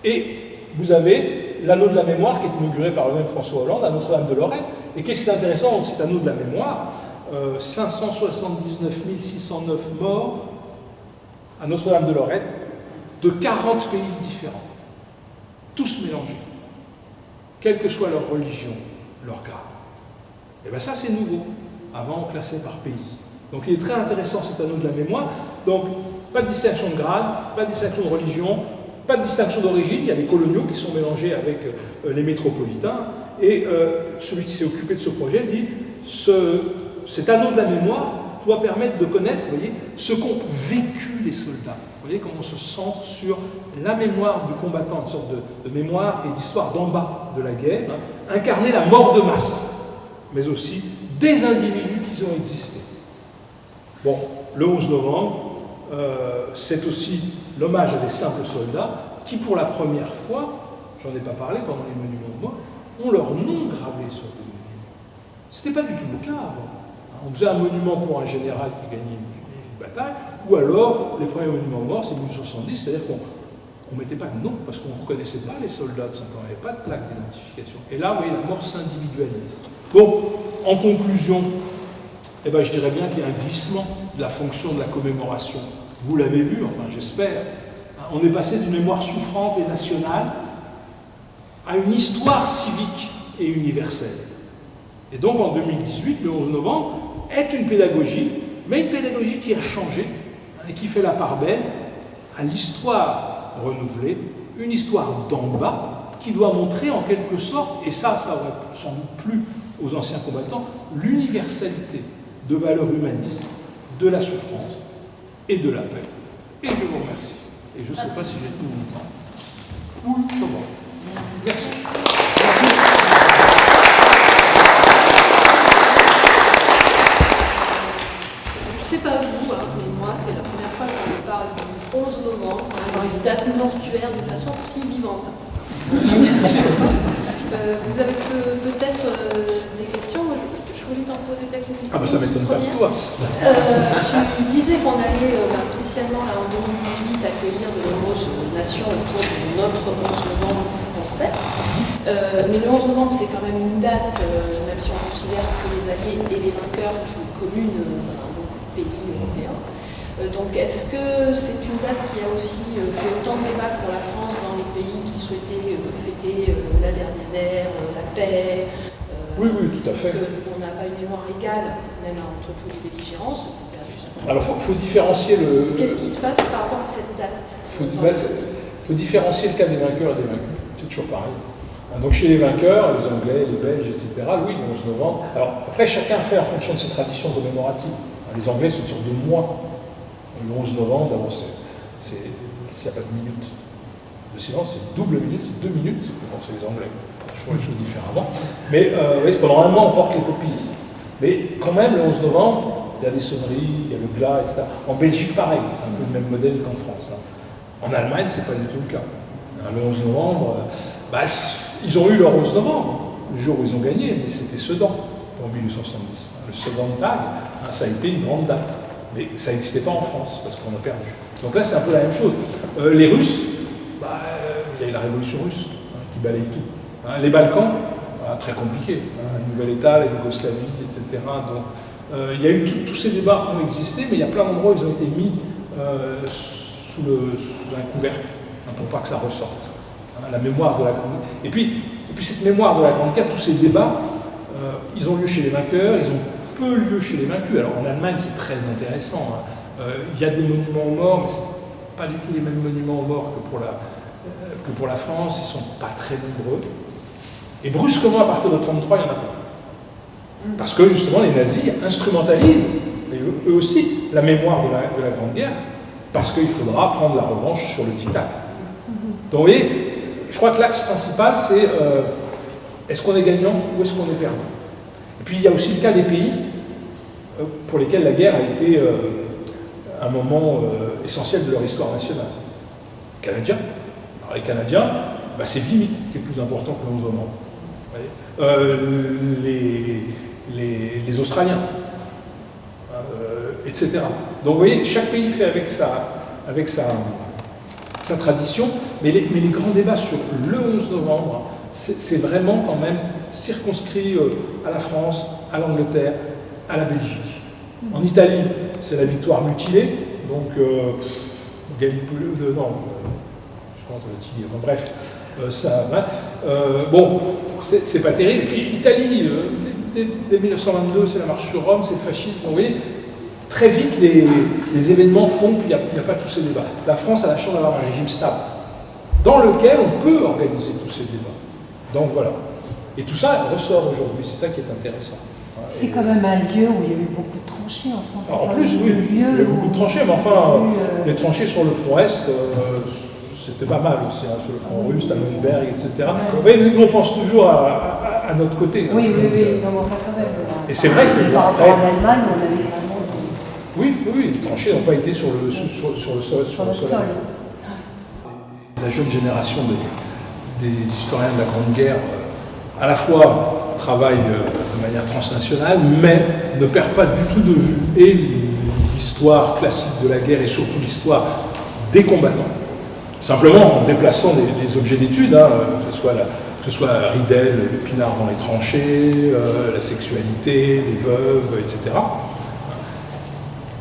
et vous avez l'anneau de la mémoire qui est inauguré par le même François Hollande à Notre-Dame-de-Lorette. Et qu'est-ce qui est intéressant dans cet anneau de la mémoire? 579 609 morts à Notre-Dame-de-Lorette de 40 pays différents, tous mélangés, quelle que soit leur religion, leur grade. Et bien ça c'est nouveau, avant on classait par pays. Donc il est très intéressant cet anneau de la mémoire. Donc pas de distinction de grade, pas de distinction de religion, pas de distinction d'origine, il y a les coloniaux qui sont mélangés avec les métropolitains, et celui qui s'est occupé de ce projet dit cet anneau de la mémoire doit permettre de connaître, vous voyez, ce qu'ont vécu les soldats. Vous voyez comment on se centre sur la mémoire du combattant, une sorte de mémoire et d'histoire d'en bas de la guerre, incarner la mort de masse, mais aussi des individus qui ont existé. Bon, le 11 novembre, c'est aussi l'hommage à des simples soldats qui, pour la première fois, j'en ai pas parlé pendant les monuments de mort, ont leur nom gravé sur des monuments. Ce n'était pas du tout le cas avant. On faisait un monument pour un général qui gagnait une bataille, ou alors les premiers monuments de mort, c'est 1870, c'est-à-dire qu'on ne mettait pas de nom parce qu'on ne reconnaissait pas les soldats, tout simplement, il n'y avait pas de plaque d'identification. Et là, vous voyez, la mort s'individualise. Bon, en conclusion, eh ben, je dirais bien qu'il y a un glissement de la fonction de la commémoration. Vous l'avez vu, enfin j'espère. On est passé d'une mémoire souffrante et nationale à une histoire civique et universelle. Et donc en 2018, le 11 novembre, est une pédagogie, mais une pédagogie qui a changé et qui fait la part belle à l'histoire renouvelée, une histoire d'en bas qui doit montrer en quelque sorte, et ça aurait sans doute plu aux anciens combattants, l'universalité de valeurs humanistes, de la souffrance et de la paix. Et je vous remercie. Et je ne sais pas si j'ai tout mon temps. Oui, c'est bon. Merci. Je ne sais pas vous, mais moi, c'est la première fois qu'on me parle du 11 novembre, une date mortuaire de façon si vivante. Vous avez peut-être des questions. Je voulais t'en poser peut-être une. Ah bah ça m'étonne pas de toi. Tu disais qu'on allait spécialement là, en 2018 accueillir de nombreuses nations autour de notre 11 novembre français. Mais le 11 novembre, c'est quand même une date, même si on considère que les alliés et les vainqueurs qui communent dans beaucoup de pays européens. Donc est-ce que c'est une date qui a aussi fait autant de débats pour la France dans les pays qui souhaitaient fêter la dernière ère, la paix? Oui, tout à fait. Parce qu'on n'a pas une mémoire égale, même entre tous les belligérants. Alors, il faut différencier le... Qu'est-ce qui se passe par rapport à cette date? Il faut différencier le cas des vainqueurs et des vaincus. C'est toujours pareil. Donc, chez les vainqueurs, les Anglais, les Belges, etc., oui, le 11 novembre. Alors, après, chacun fait en fonction de ses traditions commémoratives. Les Anglais, c'est sur 2 mois. Le 11 novembre, d'abord, s'il n'y a pas de minute de silence, c'est double minute, c'est 2 minutes, pour c'est les Anglais. Je vois les choses différemment. Mais oui, pendant un mois, on porte les copies. Mais quand même, le 11 novembre, il y a des sonneries, il y a le glas, etc. En Belgique, pareil, c'est un peu le même modèle qu'en France. En Allemagne, c'est pas du tout le cas. Le 11 novembre, ils ont eu leur 11 novembre, le jour où ils ont gagné, mais c'était Sedan, en 1870. Le Sedan-Tag, ça a été une grande date. Mais ça n'existait pas en France, parce qu'on a perdu. Donc là, c'est un peu la même chose. Les Russes, il y a eu la révolution russe, qui balaye tout. Les Balkans, très compliqué. Un nouvel État, la Yougoslavie, etc. Donc, Il y a eu tous ces débats qui ont existé, mais il y a plein d'endroits où ils ont été mis sous un couvercle, pour pas que ça ressorte. La mémoire de la Grande Guerre. Et puis cette mémoire de la Grande Guerre, tous ces débats, ils ont lieu chez les vainqueurs, ils ont peu lieu chez les vaincus. Alors en Allemagne, c'est très intéressant. Il y a des monuments aux morts, mais ce n'est pas du tout les mêmes monuments aux morts que pour la France. Ils ne sont pas très nombreux. Et brusquement, à partir de 1933, il n'y en a pas. Parce que justement, les nazis instrumentalisent, eux aussi, la mémoire de la Grande Guerre, parce qu'il faudra prendre la revanche sur le Titanic. Donc vous voyez, je crois que l'axe principal, c'est est-ce qu'on est gagnant ou est-ce qu'on est perdant? Et puis il y a aussi le cas des pays pour lesquels la guerre a été un moment essentiel de leur histoire nationale. Les Canadiens. Alors les Canadiens, c'est Vimy qui est plus important que le 11 novembre. Les Australiens, etc. Donc vous voyez, chaque pays fait avec sa tradition, mais les grands débats sur le 11 novembre, c'est vraiment quand même circonscrit à la France, à l'Angleterre, à la Belgique. En Italie, c'est la victoire mutilée, donc Gallipoli, non, je pense à Tigre, bref, ça va. Bon, c'est pas terrible. Et puis l'Italie, dès 1922, c'est la marche sur Rome, c'est le fascisme. Donc, vous voyez, très vite, les événements font qu'il n'y a pas tous ces débats. La France a la chance d'avoir un régime stable, dans lequel on peut organiser tous ces débats. Donc voilà. Et tout ça ressort aujourd'hui, c'est ça qui est intéressant. C'est quand même un lieu où il y a eu beaucoup de tranchées en France. Alors, en plus, oui, il y a eu beaucoup de tranchées, mais enfin, les tranchées sur le front Est, c'était pas mal aussi, hein, sur le front russe, à Nürnberg, etc. Mais nous, on pense toujours à notre côté. Oui, hein, non, enfin quand même. Et c'est vrai que par rapport en Allemagne, on avait vraiment... Oui, les tranchées n'ont pas été sur le sol. La jeune génération des historiens de la Grande Guerre, à la fois travaille de manière transnationale, mais ne perd pas du tout de vue et l'histoire classique de la guerre et surtout l'histoire des combattants. Simplement en déplaçant des objets d'étude, hein, que ce soit Ridel, le pinard dans les tranchées, la sexualité, les veuves, etc.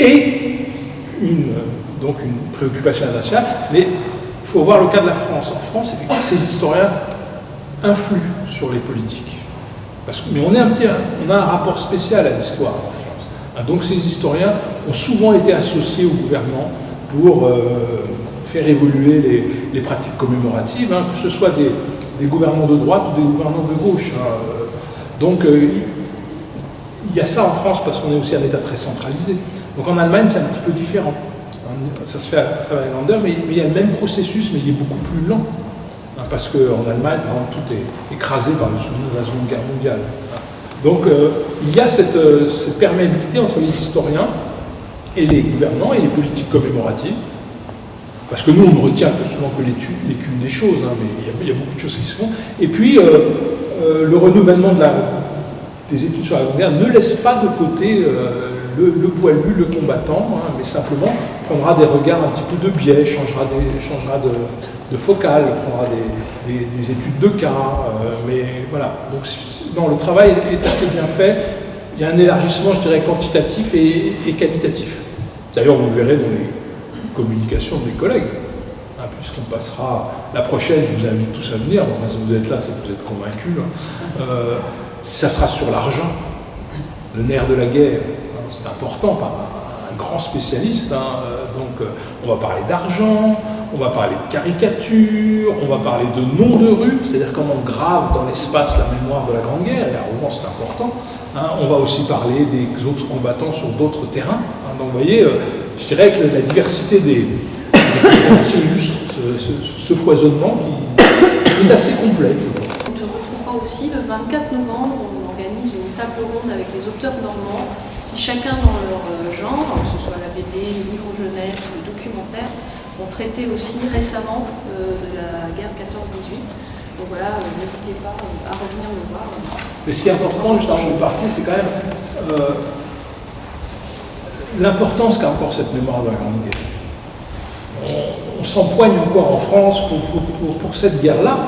Et donc une préoccupation internationale, mais il faut voir le cas de la France. En France, effectivement, ces historiens influent sur les politiques. Mais on a un rapport spécial à l'histoire en France. Donc ces historiens ont souvent été associés au gouvernement pour faire évoluer les pratiques commémoratives, hein, que ce soit des gouvernants de droite ou des gouvernants de gauche. Hein. Donc il y a ça en France parce qu'on est aussi un État très centralisé. Donc en Allemagne, c'est un petit peu différent. Ça se fait à travers les Länder, mais il y a le même processus, mais il est beaucoup plus lent. Parce qu'en Allemagne, par exemple, tout est écrasé par le souvenir de la Seconde Guerre mondiale. Donc il y a cette perméabilité entre les historiens et les gouvernants et les politiques commémoratives. Parce que nous, on ne retient souvent que l'écume des choses, hein, mais il y a beaucoup de choses qui se font. Et puis, le renouvellement des études sur la Grande Guerre ne laisse pas de côté le poilu, le combattant, hein, mais simplement prendra des regards un petit peu de biais, changera de focale, prendra des études de cas, mais voilà. Donc non, le travail est assez bien fait. Il y a un élargissement, je dirais, quantitatif et qualitatif. D'ailleurs, vous le verrez dans les communications de mes collègues, hein, puisqu'on passera la prochaine, je vous invite tous à venir, bon, si vous êtes là, c'est que vous êtes convaincus, hein. Ça sera sur l'argent, le nerf de la guerre, hein, c'est important, par un grand spécialiste, hein, donc on va parler d'argent, on va parler de caricature, on va parler de noms de rue, c'est-à-dire comment on grave dans l'espace la mémoire de la Grande Guerre, et la Rouen c'est important, hein, on va aussi parler des autres combattants sur d'autres terrains, hein, donc vous voyez, je dirais que la diversité des conférenciers illustre ce foisonnement qui est assez complet. On te retrouvera aussi le 24 novembre, on organise une table ronde avec les auteurs normands qui, chacun dans leur genre, que ce soit la BD, le livre jeunesse, le documentaire, ont traité aussi récemment de la guerre 14-18. Donc voilà, n'hésitez pas à revenir me voir. Mais ce qui est important, juste avant de partir, c'est quand même l'importance qu'a encore cette mémoire de la Grande Guerre. On s'empoigne encore en France pour cette guerre-là,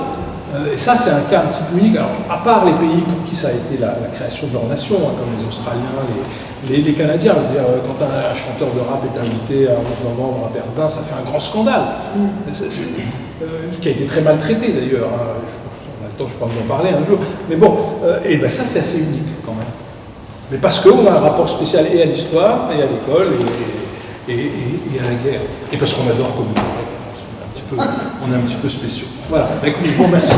Et ça, c'est un cas un petit peu unique. Alors, à part les pays pour qui ça a été la création de leur nation, hein, comme les Australiens, les Canadiens, je veux dire, quand un chanteur de rap est invité à 11 novembre à Verdun, ça fait un grand scandale, qui a été très maltraité d'ailleurs. Hein. On a le temps, je pense, d'en parler un jour. Mais bon, et ben ça, c'est assez unique quand même. Mais parce qu'on a un rapport spécial et à l'histoire, et à l'école, et à la guerre. Et parce qu'on adore communiquer. On est un petit peu spéciaux. Voilà, bah, écoutez, je vous remercie.